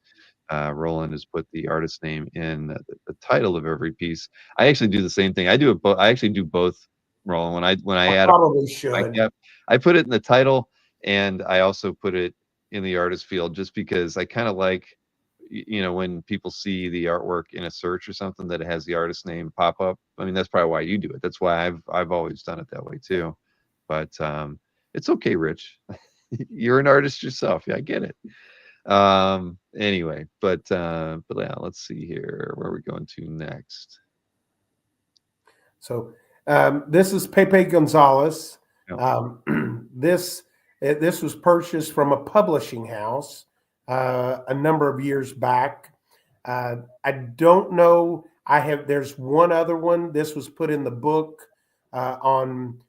Roland has put the artist name in the title of every piece. I actually do the same thing. I do it. I actually do both, Roland. When I I add probably my should. CAF, I put it in the title, and I also put it in the artist field just because I kind of like, when people see the artwork in a search or something that it has the artist name pop up. I mean, that's probably why you do it. That's why I've always done it that way too. But it's okay, Rich. You're an artist yourself. Yeah, I get it. Anyway, but yeah, let's see here. Where are we going to next? So this is Pepe Gonzalez. Yeah. This was purchased from a publishing house a number of years back. I don't know. There's one other one. This was put in the book on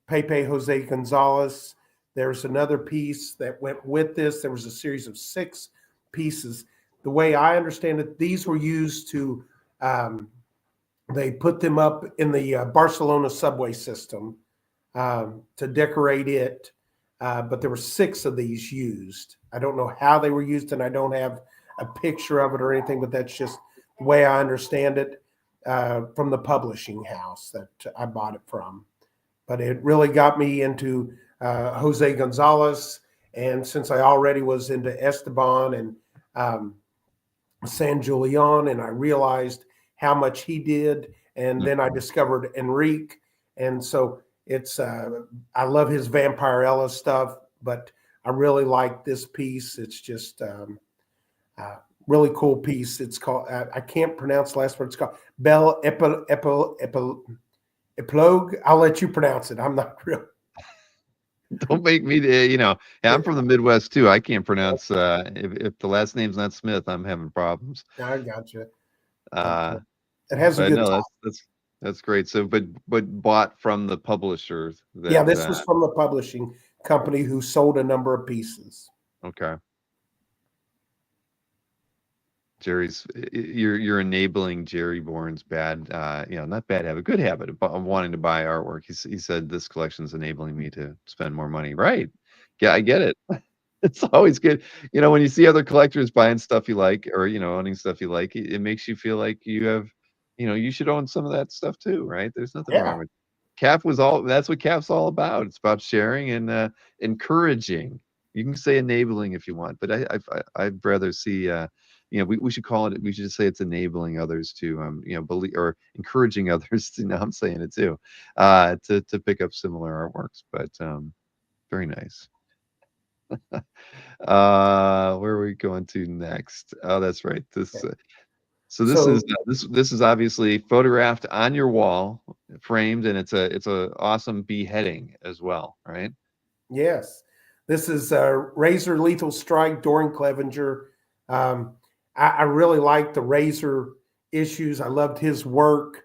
Pepe Jose Gonzalez. There's another piece that went with this. There was a series of 6 pieces. The way I understand it, these were used to they put them up in the Barcelona subway system to decorate it. But there were 6 of these used. I don't know how they were used, and I don't have a picture of it or anything, but that's just the way I understand it from the publishing house that I bought it from. But it really got me into Jose Gonzalez. And since I already was into Esteban and San Julian, and I realized how much he did, and then I discovered Enrique, and so it's I love his Vampirella stuff, but I really like this piece. It's just really cool piece. It's called I can't pronounce the last word. It's called Belle Epilogue. I'll let you pronounce it. I'm not real. Don't make me, yeah, I'm from the Midwest too. I can't pronounce if the last name's not Smith, I'm having problems. I got you. It has a But good no, time. that's great. So, but bought from the publisher that. Yeah, this was from the publishing company who sold a number of pieces. Okay. You're enabling Jerry Bourne's bad, not bad habit, good habit of wanting to buy artwork. He said this collection's enabling me to spend more money. Right? Yeah, I get it. It's always good, when you see other collectors buying stuff you like, or owning stuff you like. It makes you feel like you have, you should own some of that stuff too, right? There's nothing wrong Yeah. with that's what CAF's all about. It's about sharing and encouraging. You can say enabling if you want, but I'd rather see we should call it, we should just say it's enabling others to believe, or encouraging others to, now I'm saying it too, to pick up similar artworks. But very nice. Where are we going to next? Oh, that's right. So this is obviously photographed on your wall, framed, and it's a awesome beheading as well, right? Yes. This is Razor Lethal Strike, Dorian Clevenger. I really liked the Razor issues. I loved his work.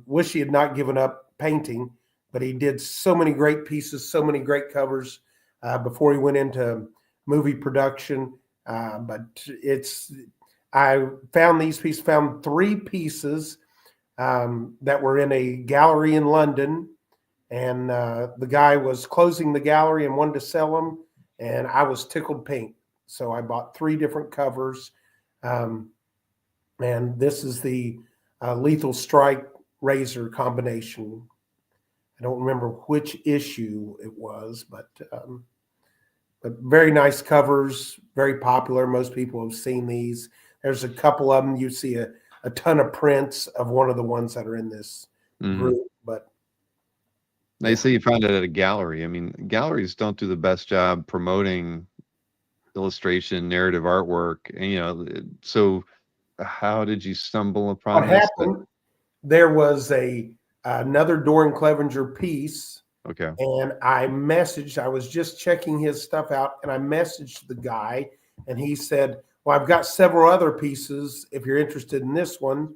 Wish he had not given up painting, but he did so many great pieces, so many great covers before he went into movie production. But I found these pieces, found 3 pieces that were in a gallery in London. And the guy was closing the gallery and wanted to sell them, and I was tickled pink. So I bought 3 different covers. And this is the Lethal Strike Razor combination. I don't remember which issue it was, but very nice covers, very popular. Most people have seen these. There's a couple of them. You see a ton of prints of one of the ones that are in this group, but they say you found it at a gallery. I mean, galleries don't do the best job promoting illustration, narrative artwork. And, so how did you stumble upon what this? happened? There was another Dorian Clevenger piece. Okay. And I was just checking his stuff out, and I messaged the guy, and he said, well, I've got several other pieces if you're interested in this one.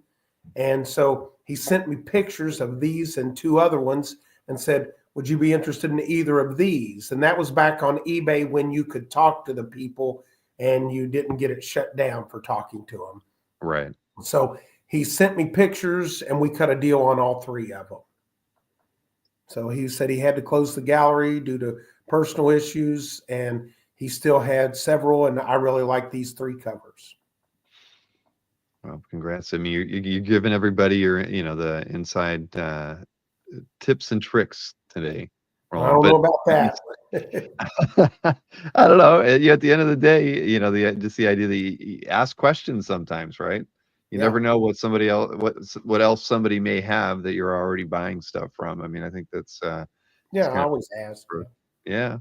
And so he sent me pictures of these and two other ones and said, would you be interested in either of these? And that was back on eBay when you could talk to the people and you didn't get it shut down for talking to them. Right. So he sent me pictures and we cut a deal on all three of them. So he said he had to close the gallery due to personal issues, and he still had several, and I really like these three covers. Well, congrats. I mean, you're giving everybody your, the inside tips and tricks today, I Roland. don't know But about that. I don't know. At the end of the day, just the idea that you ask questions sometimes, right? You Yeah. never know what somebody else, what else somebody may have that you're already buying stuff from. I mean, I think that's Yeah, I kind always ask. of, yeah.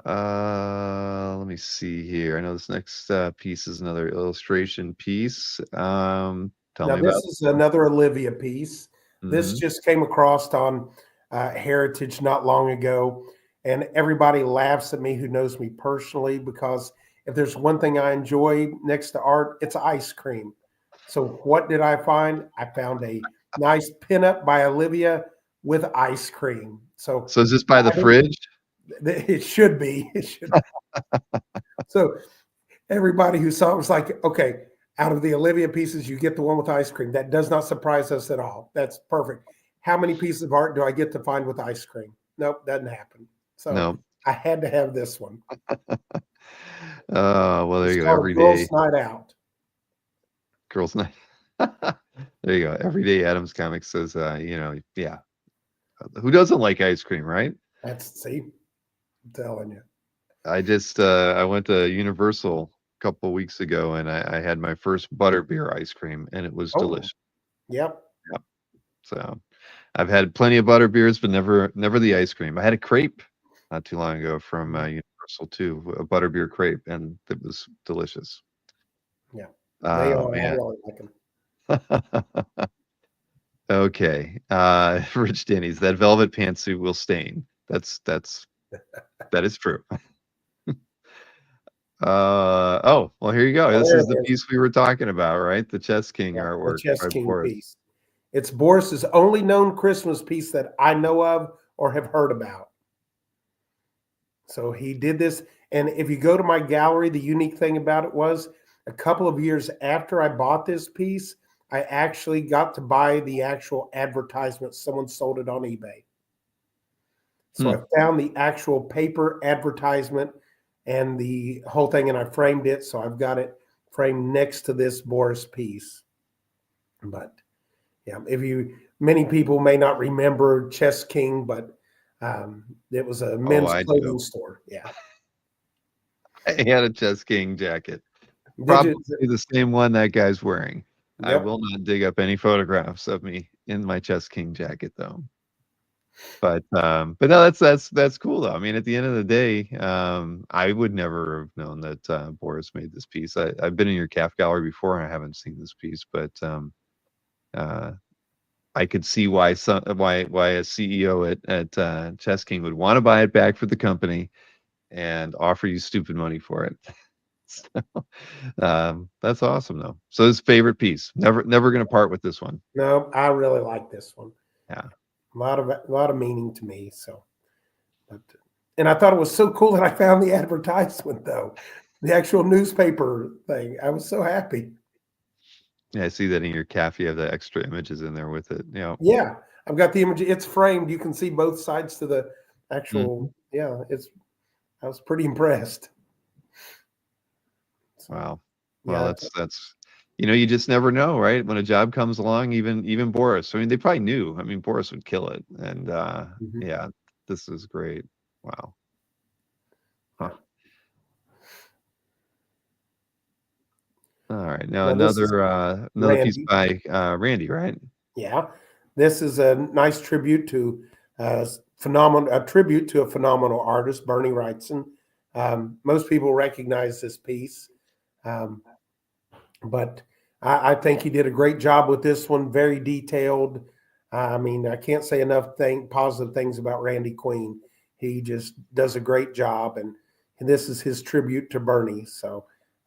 Let me see here. I know this next piece is another illustration piece. Tell Now, me this about. is another Olivia piece. This Mhm. just came across on Heritage not long ago, and everybody laughs at me who knows me personally because if there's one thing I enjoy next to art, it's ice cream. So, what did I find? I found a nice pinup by Olivia with ice cream. So, So is this by the I didn't- fridge? it should be. It should. So, everybody who saw it was like, okay, out of the Olivia pieces, you get the one with ice cream. That does not surprise us at all. That's perfect. How many pieces of art do I get to find with ice cream? Nope, doesn't happen. So No. I had to have this one. Well, there It's you go. called Every Girls day, Night Out. girls' night. There you go. Every day, Adams Comics says, yeah. Who doesn't like ice cream, right? See, I'm telling you. I went to Universal a couple weeks ago, and I had my first butterbeer ice cream, and it was Oh, delicious. yep. Yep. So I've had plenty of butterbeers, but never the ice cream. I had a crepe not too long ago from Universal too, a butterbeer crepe, and it was delicious. Yeah, they Oh are. I man. really like them. Okay. Rich Denny's, that velvet pantsuit will stain. That is true. Well, here you go. Oh, This there is it the is. piece we were talking about, right? The Chess King Yeah, the artwork Chess by King Boris. piece. It's Boris's only known Christmas piece that I know of or have heard about. So he did this. And if you go to my gallery, the unique thing about it was a couple of years after I bought this piece, I actually got to buy the actual advertisement. Someone sold it on eBay. So Hmm. I found the actual paper advertisement and the whole thing, and I framed it. So I've got it framed next to this Boris piece. But yeah, many people may not remember Chess King, but it was a Oh, men's I clothing do. store. Yeah. I had a Chess King jacket. Did Probably you? the same one that guy's wearing. I Yep. will not dig up any photographs of me in my Chess King jacket though. But no, that's cool though. I mean, at the end of the day, I would never have known that Boris made this piece. I've been in your CAF gallery before, and I haven't seen this piece, but uh, I could see why a CEO at Chess King would want to buy it back for the company and offer you stupid money for it. So, that's awesome though. So his favorite piece. Never gonna part with this one. No, I really like this one. Yeah. A lot of meaning to me. So, but, and I thought it was so cool that I found the advertisement though, the actual newspaper thing. I was so happy. Yeah, I see that in your CAF. You have the extra images in there with it. Yeah, I've got the image. It's framed. You can see both sides to the Mhm. actual. Yeah, it's. I was pretty impressed. So, Wow. Well, yeah. that's you just never know, right? When a job comes along, even Boris. I mean, they probably knew. I mean, Boris would kill it. And Mhm. yeah, this is great. Wow. Huh. Yeah. All right. Now Now this is another piece Randy. by Randy, right? Yeah, this is a nice tribute to phenomenal a tribute to a phenomenal artist, Bernie Wrightson. Most people recognize this piece, um, but I think he did a great job with this one. Very detailed. I mean, I can't say enough positive things about Randy Queen. He just does a great job, and this is his tribute to Bernie. So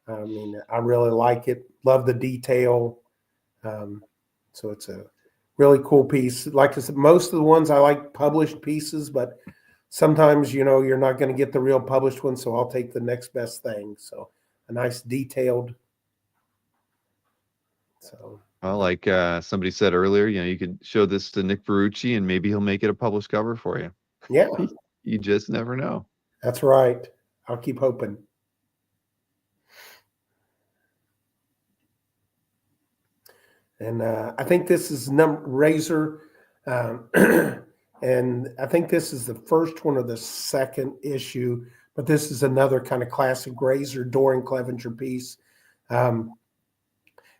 I mean, I really like it. Love the detail. So it's a really cool piece. Like I said, most of the ones I like published pieces, but sometimes, you're not going to get the real published one. So I'll take the next best thing. So a nice detailed. So, Well, like somebody said earlier, you could show this to Nick Ferrucci and maybe he'll make it a published cover for you. yeah, You just never know. that's right. I'll keep hoping. And I think this is Razor, and I think this is the first one of the second issue. But this is another kind of classic Razor Dorian Clevenger piece.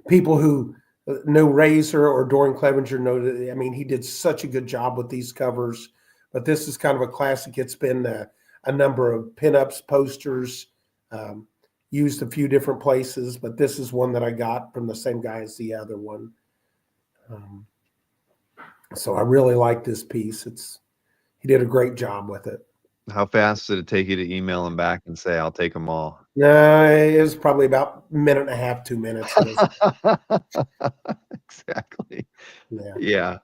People who know Razor or Dorian Clevenger know that. I mean, he did such a good job with these covers. But this is kind of a classic. It's been a number of pinups, posters. Used a few different places, but this is one that I got from the same guy as the other one. So I really like this piece. He did a great job with it. How fast did it take you to email him back and say, I'll take them all? No, it was probably about a minute and a half, 2 minutes. Exactly. Yeah.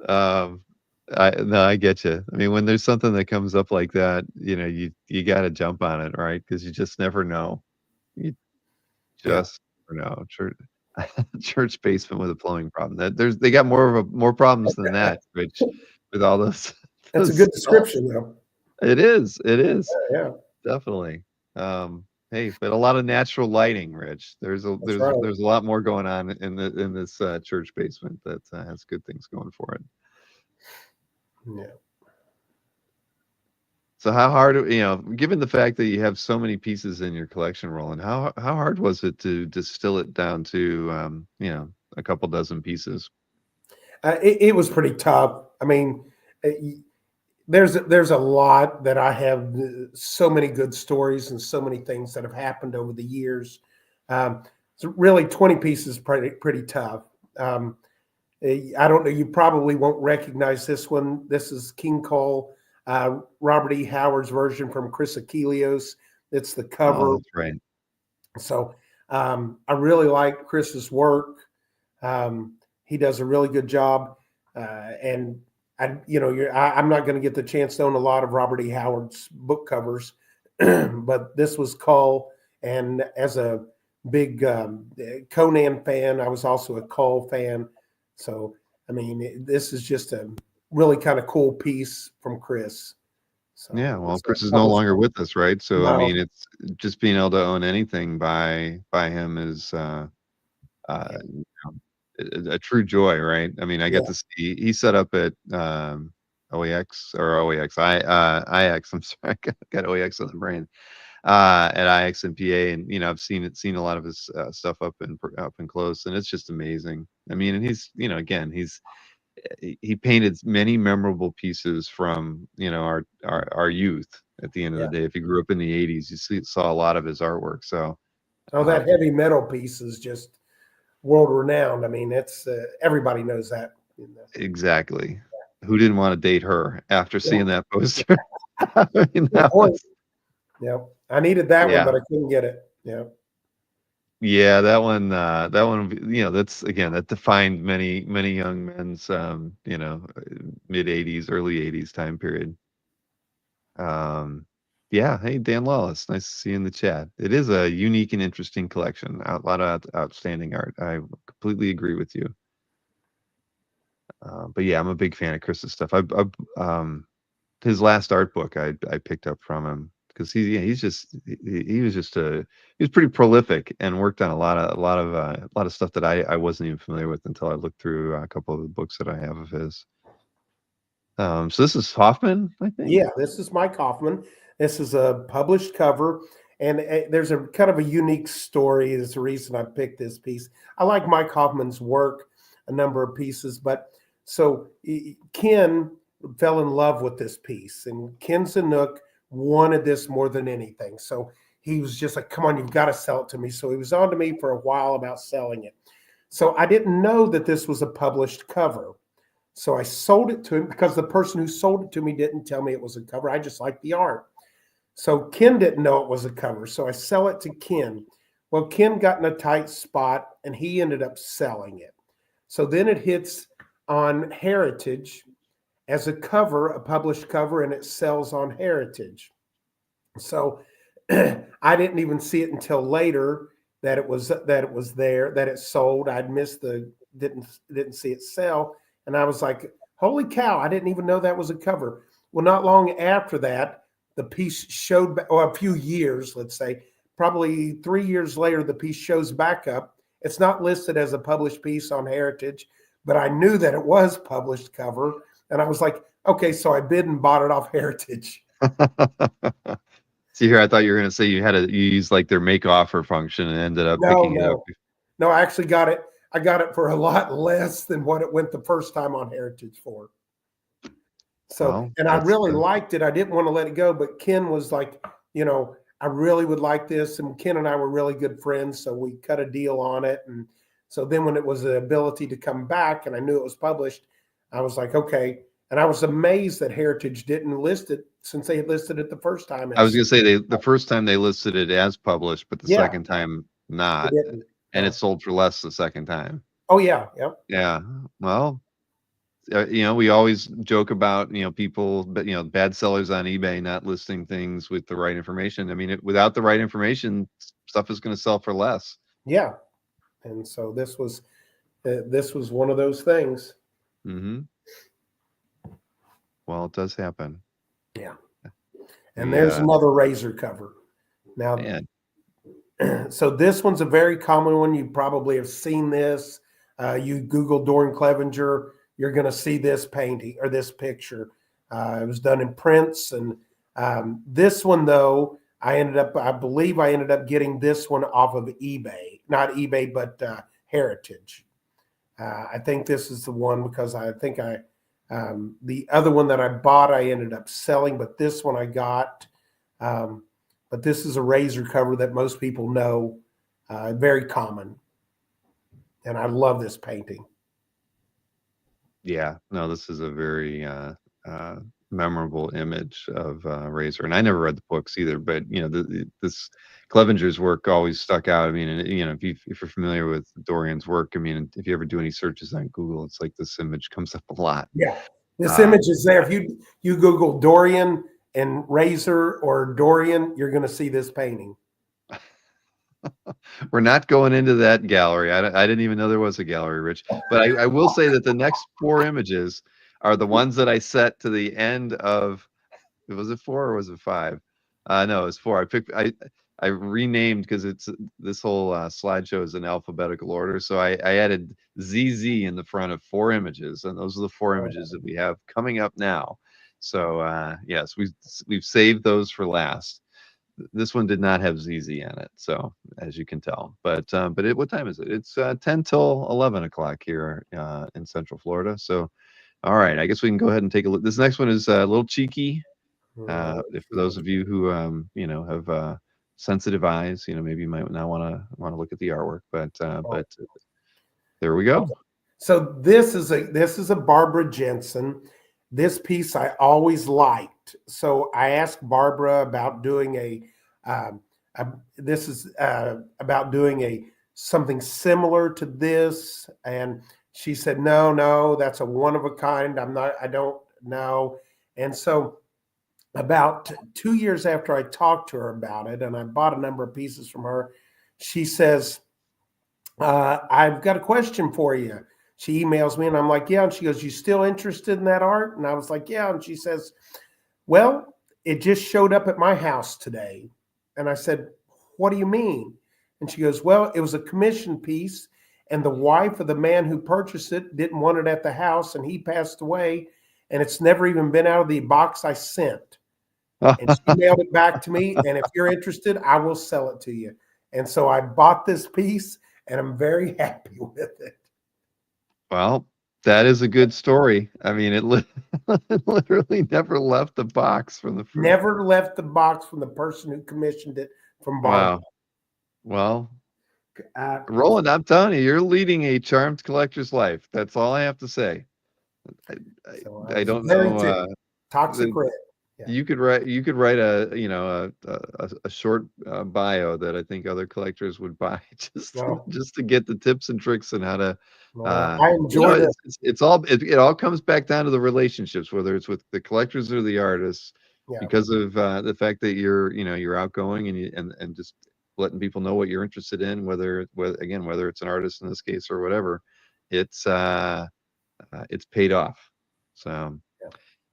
I get you. I mean, when there's something that comes up like that, you got to jump on it, right? Because you just never know. You just never know. Church basement with a plumbing problem. They got more problems than that, which with all those. That's a good description, though. It is. Yeah. Definitely. Hey, but a lot of natural lighting, Rich. There's a lot more going on in this church basement that has good things going for it. Yeah. So how hard, given the fact that you have so many pieces in your collection, Roland, how hard was it to distill it down to a couple dozen pieces? It was pretty tough. I mean, there's a lot that I have, so many good stories and so many things that have happened over the years. So really 20 pieces pretty tough. I don't know, you probably won't recognize this one. This is King Cole, Robert E. Howard's version from Chris Achilleos. It's the cover. Oh, that's right. So I really like Chris's work. He does a really good job. And I'm not going to get the chance to own a lot of Robert E. Howard's book covers, but this was Cole. And as a big Conan fan, I was also a Cole fan. So, I mean, this is just a really kind of cool piece from Chris. So, yeah, well, Chris is no longer with us, right? So, No. I mean, it's just being able to own anything by him is a true joy, right? I mean, I got to see he set up at OEX or OEX IX. I'm sorry, I got OEX on the brain. At IX and PA, and I've seen a lot of his stuff up and close, and it's just amazing. I mean, and he's again he painted many memorable pieces from our youth. At the end of the day, if you grew up in the '80s, you saw a lot of his artwork. So, that heavy metal piece is just world renowned. I mean, it's everybody knows that. Exactly. Who didn't want to date her after seeing that poster? I mean, I needed that one, but I couldn't get it. Yeah, that one, that defined many young men's, mid '80s, early '80s time period. Yeah. Hey, Dan Lawless, nice to see you in the chat. It is a unique and interesting collection. A lot of outstanding art. I completely agree with you. But yeah, I'm a big fan of Chris's stuff. His last art book I picked up from him because he was pretty prolific and worked on a lot of stuff that I wasn't even familiar with until I looked through a couple of the books that I have of his. So this is Hoffman, I think. Yeah, this is Mike Hoffman. This is a published cover, and there's a kind of a unique story. Is the reason I picked this piece. I like Mike Hoffman's work, a number of pieces, but so Ken fell in love with this piece, and Ken Zanuck wanted this more than anything. So he was just like, come on, you've got to sell it to me. So he was on to me for a while about selling it. So I didn't know that this was a published cover. So I sold it to him because the person who sold it to me didn't tell me it was a cover. I just liked the art. So Ken didn't know it was a cover. So I sell it to Ken. Well, Ken got in a tight spot and he ended up selling it. So then it hits on Heritage as a cover, a published cover, and it sells on Heritage. So I didn't even see it until later that it was there, that it sold. I'd missed didn't see it sell, and I was like, "Holy cow! I didn't even know that was a cover." Well, not long after that, the piece showed, or a few years, let's say, probably 3 years later, the piece shows back up. It's not listed as a published piece on Heritage, but I knew that it was published cover, and I was like, "Okay," so I bid and bought it off Heritage. See here, I thought you were going to say you used like their make offer function and ended up picking it up. No, I actually got it. I got it for a lot less than what it went the first time on Heritage for. So, Well, and I really liked it. I didn't want to let it go, but Ken was like, I really would like this. And Ken and I were really good friends. So we cut a deal on it. And so then when it was the ability to come back and I knew it was published, I was like, okay. And I was amazed that Heritage didn't list it since they had listed it the first time. I was going to say the first time they listed it as published, but the second time not. And it sold for less the second time. Oh, yeah. Yep. Yeah. Well, we always joke about, people, but, bad sellers on eBay not listing things with the right information. I mean, without the right information, stuff is going to sell for less. Yeah. And so this was one of those things. Mm-hmm. Well, it does happen. Yeah. And there's another razor cover. Now, so this one's a very common one. You probably have seen this. You Google Dorian Clevenger, you're going to see this painting or this picture. It was done in prints. And this one, though, I believe I ended up getting this one off of eBay. Not eBay, but Heritage. I think this is the one because I think the other one that I bought, I ended up selling, but this one I got. But this is a razor cover that most people know, very common. And I love this painting. Yeah, no, this is a very memorable image of Razor. And I never read the books either, but, this Clevenger's work always stuck out. I mean, and, if you're familiar with Dorian's work, I mean, if you ever do any searches on Google, it's like this image comes up a lot. Yeah, this image is there. If you Google Dorian and Razor or Dorian, you're going to see this painting. We're not going into that gallery. I didn't even know there was a gallery, Rich. But I will say that the next 4 images are the ones that I set to the end of. Was it 4 or was it 5? No, it was 4. I renamed because it's this whole slideshow is in alphabetical order. So I added ZZ in the front of 4 images, and those are the 4 images that we have coming up now. So yes, we've saved those for last. This one did not have ZZ in it, so as you can tell. But what time is it? It's 10 till 11 o'clock here in Central Florida. So, all right, I guess we can go ahead and take a look. This next one is a little cheeky. For those of you who have sensitive eyes, maybe you might not want to look at the artwork, but there we go. So this is a Barbara Jensen. This piece I always liked. So I asked Barbara about doing something similar to this, and she said, no, that's a one of a kind. I don't know. And so about 2 years after I talked to her about it, and I bought a number of pieces from her, she says, I've got a question for you. She emails me and I'm like, yeah. And she goes, you still interested in that art? And I was like, yeah. And she says, well, it just showed up at my house today. And I said, what do you mean? And she goes, well, it was a commission piece and the wife of the man who purchased it didn't want it at the house and he passed away and it's never even been out of the box I sent. And she mailed it back to me. And if you're interested, I will sell it to you. And so I bought this piece and I'm very happy with it. Well, that is a good story. I mean, it literally never left the box from the first. Never left the box from the person who commissioned it from Barbara. Wow. Well, Roland, I'm telling you, you're leading a charmed collector's life. That's all I have to say. I don't know. Toxic red. You could write a a short bio that I think other collectors would buy No, just to get the tips and tricks and how to no, I enjoyed it. it all comes back down to the relationships, whether it's with the collectors or the artists, Yeah, because of the fact that you're outgoing and and just letting people know what you're interested in, whether it's an artist in this case or whatever, it's it's paid off. So.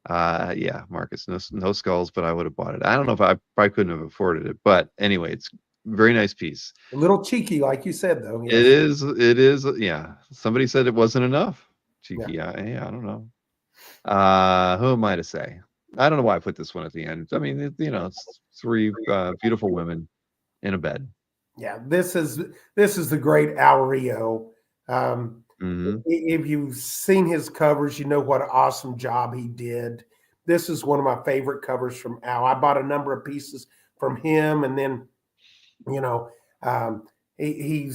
yeah. Yeah, Marcus, no skulls, but I would have bought it. I don't know if I probably couldn't have afforded it, but anyway, it's very nice piece. A little cheeky, like you said, though. It Yes. is, yeah. Somebody said it wasn't enough. Yeah. Cheeky, I don't know. Who am I to say? I don't know why I put this one at the end. I mean, it's three beautiful women in a bed. Yeah. This is the great Al Rio. Hmm. If you've seen his covers, you know what an awesome job he did. This is one of my favorite covers from Al. I bought a number of pieces from him, and then, you know, um, he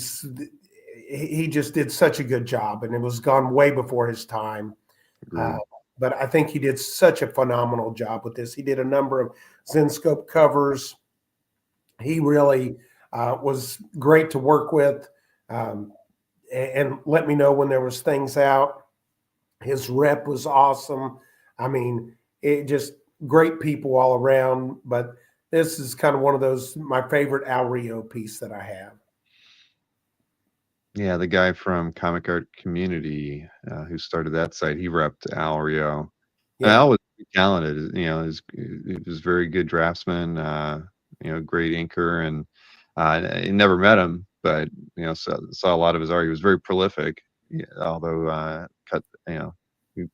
just did such a good job, and it was gone way before his time. Uh, Agreed. but I think he did such a phenomenal job with this. He did a number of Zenscope covers. He really was great to work with. Um, and let me know when there was things out. His rep was awesome. I mean, it just great people all around. But this is kind of one of those my favorite Al Rio piece that I have. Yeah, the guy from Comic Art Community who started that site, he repped Al Rio. Yeah, Al was talented, he was very good draftsman, great inker, and I never met him, but saw a lot of his art. He was very prolific, yeah, although he,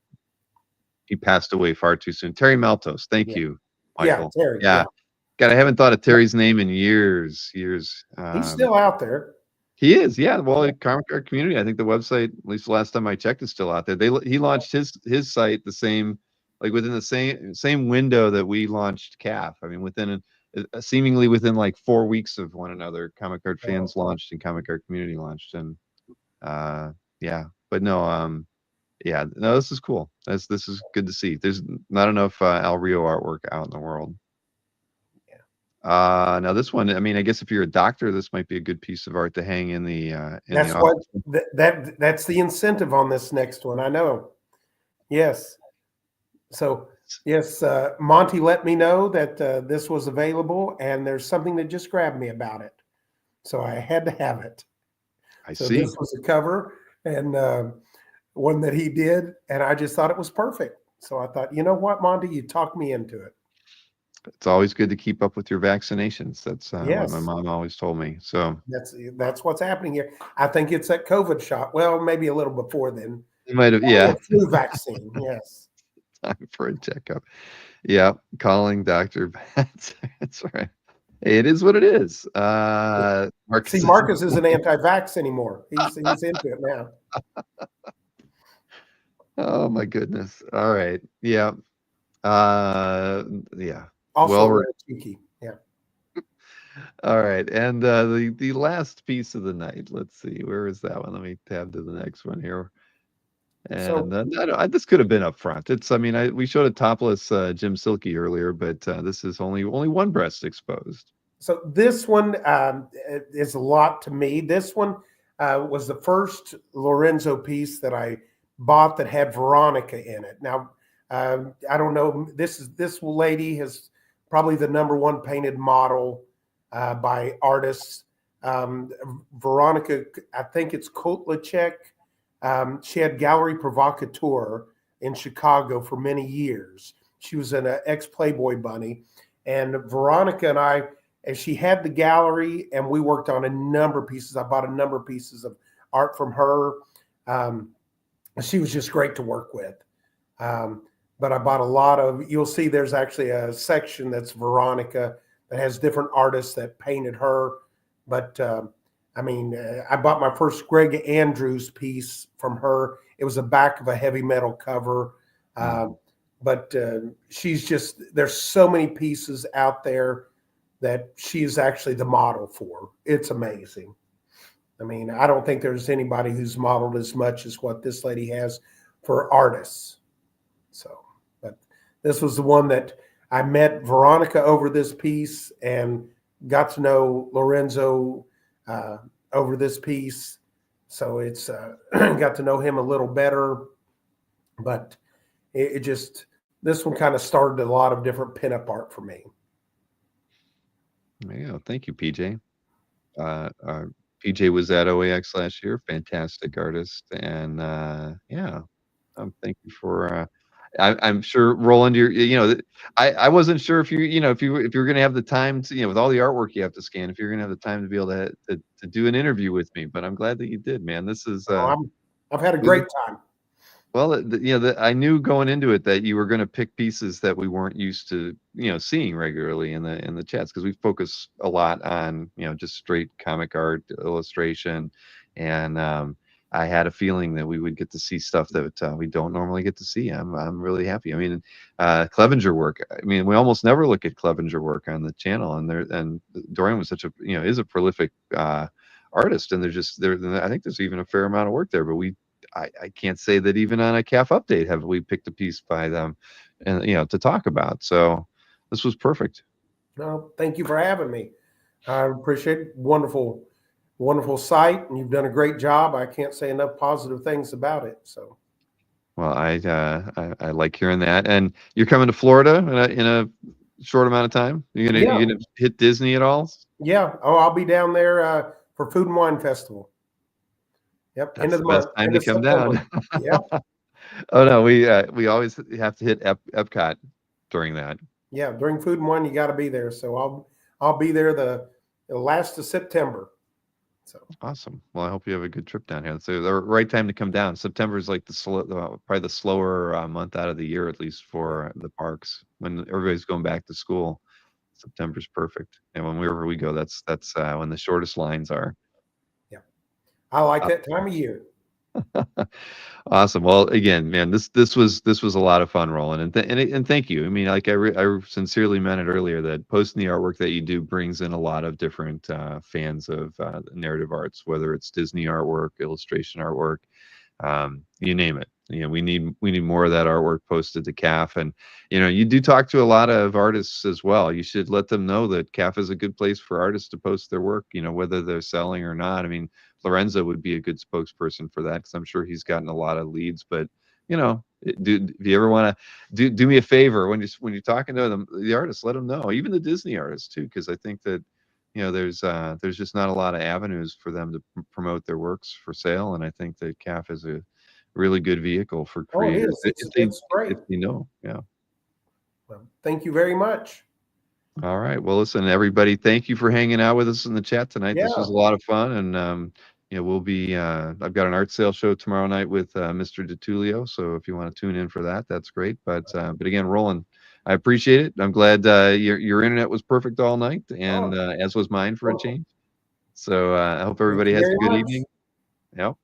he passed away far too soon. Terry Maltos, thank yeah, you, yeah. Michael. Terry, Yeah, yeah, God, I haven't thought of Terry's name in years, years. he's still out there. He is, yeah. Yeah, Well, Comic Art Community, I think the website, at least the last time I checked, is still out there. He launched his site the same, like within the same window that we launched CAF. I mean, seemingly within like 4 weeks of one another, Comic Art oh, Fans launched and Comic Art Community launched, and yeah. But no, yeah, no, this is cool. This is good to see. There's not enough Al Rio artwork out in the world. yeah. Now this one, I mean, I guess if you're a doctor, this might be a good piece of art to hang in the That's what office. that's the incentive on this next one. I know. Yes. So yes, Monty let me know that this was available, and there's something that just grabbed me about it. So I had to have it. I So see. this was a cover and one that he did, and I just thought it was perfect. So I thought, you know what, Monty, you talked me into it. It's always good to keep up with your vaccinations. That's what my Yes, mom always told me. So that's what's happening here. I think it's that COVID shot. Well, maybe a little before then. you might have, Probably yeah, a flu vaccine. Yes. time for a checkup. Yeah, calling Dr. Bats. That's right. Hey, it is what it is. See, Marcus is, Marcus isn't anti-vax anymore. He's into it now. oh my goodness. All right. Yeah. Uh, yeah. Also Well, a little cheeky. Yeah. all right. And the last piece of the night. Let's see. Where is that one? Let me tab to the next one here. So And this could have been up front. I mean, we showed a topless Jim Silky earlier, but this is only one breast exposed. So this one is a lot to me. This one was the first Lorenzo piece that I bought that had Veronica in it. Now, I don't know. This lady is probably the number one painted model by artists. Veronica, I think it's Kotlacek. She had Gallery Provocateur in Chicago for many years. She was an ex-Playboy bunny, and Veronica and I, and she had the gallery, and we worked on a number of pieces. I bought a number of pieces of art from her. Um, she was just great to work with. But I bought a lot of, you'll see there's actually a section that's Veronica that has different artists that painted her. But I mean, I bought my first Greg Andrews piece from her. It was the back of a heavy metal cover. Mm. But she's just, there's so many pieces out there that she is actually the model for. It's amazing. I mean, I don't think there's anybody who's modeled as much as what this lady has for artists. So, but this was the one that I met Veronica over this piece and got to know Lorenzo uh, over this piece. So it's got to know him a little better. But it just, this one kind of started a lot of different pinup art for me. Yeah, thank you, PJ. PJ was at OAX last year, fantastic artist, and yeah, thank you for. I'm sure Roland, I wasn't sure if if you were gonna have the time to, with all the artwork you have to scan, if you're gonna have the time to be able to do an interview with me, but I'm glad that you did, man. This is I've had a great time. well, I knew going into it that you were going to pick pieces that we weren't used to, seeing regularly in the chats, because we focus a lot on, just straight comic art, illustration, and I had a feeling that we would get to see stuff that we don't normally get to see. I'm really happy. I mean, Clevenger work. I mean, we almost never look at Clevenger work on the channel, and Dorian was such a is a prolific artist, and I think there's even a fair amount of work there, but I can't say that even on a CAF update have we picked a piece by them, and to talk about. So this was perfect. No, thank you for having me. I appreciate it. Wonderful, wonderful site, and you've done a great job. I can't say enough positive things about it. So, well, I like hearing that. And you're coming to Florida in a short amount of time. You gonna hit Disney at all? Yeah. Oh, I'll be down there for Food and Wine Festival. Yep. That's the best time to come down. Yep. Oh no, we always have to hit Epcot during that. Yeah, during Food and Wine, you got to be there. So I'll be there the last of September. So awesome. Well, I hope you have a good trip down here. So the right time to come down. September is like probably the slower month out of the year, at least for the parks, when everybody's going back to school. September's perfect, and wherever we go, that's when the shortest lines are. Yeah, I like that time of year. Awesome. Well, again, man, this was a lot of fun, Roland, and thank you. I mean, like I sincerely meant it earlier that posting the artwork that you do brings in a lot of different fans of narrative arts, whether it's Disney artwork, illustration artwork, you name it. We need more of that artwork posted to CAF, and you do talk to a lot of artists as well. You should let them know that CAF is a good place for artists to post their work, whether they're selling or not. I mean, Lorenzo would be a good spokesperson for that, because I'm sure he's gotten a lot of leads. But if you ever want to do me a favor when you're talking to them, the artists, let them know, even the Disney artists too, because I think that there's just not a lot of avenues for them to promote their works for sale, and I think that CAF is a really good vehicle for creators. Oh, it is. It's great. If they know. Yeah. Well, thank you very much. All right. Well, listen, everybody, thank you for hanging out with us in the chat tonight. Yeah. This was a lot of fun, and we'll be. I've got an art sale show tomorrow night with Mr. DeTulio, so if you want to tune in for that, that's great. But again, Roland, I appreciate it. I'm glad your internet was perfect all night, and as was mine for a change. So I hope everybody has a good evening. Yep.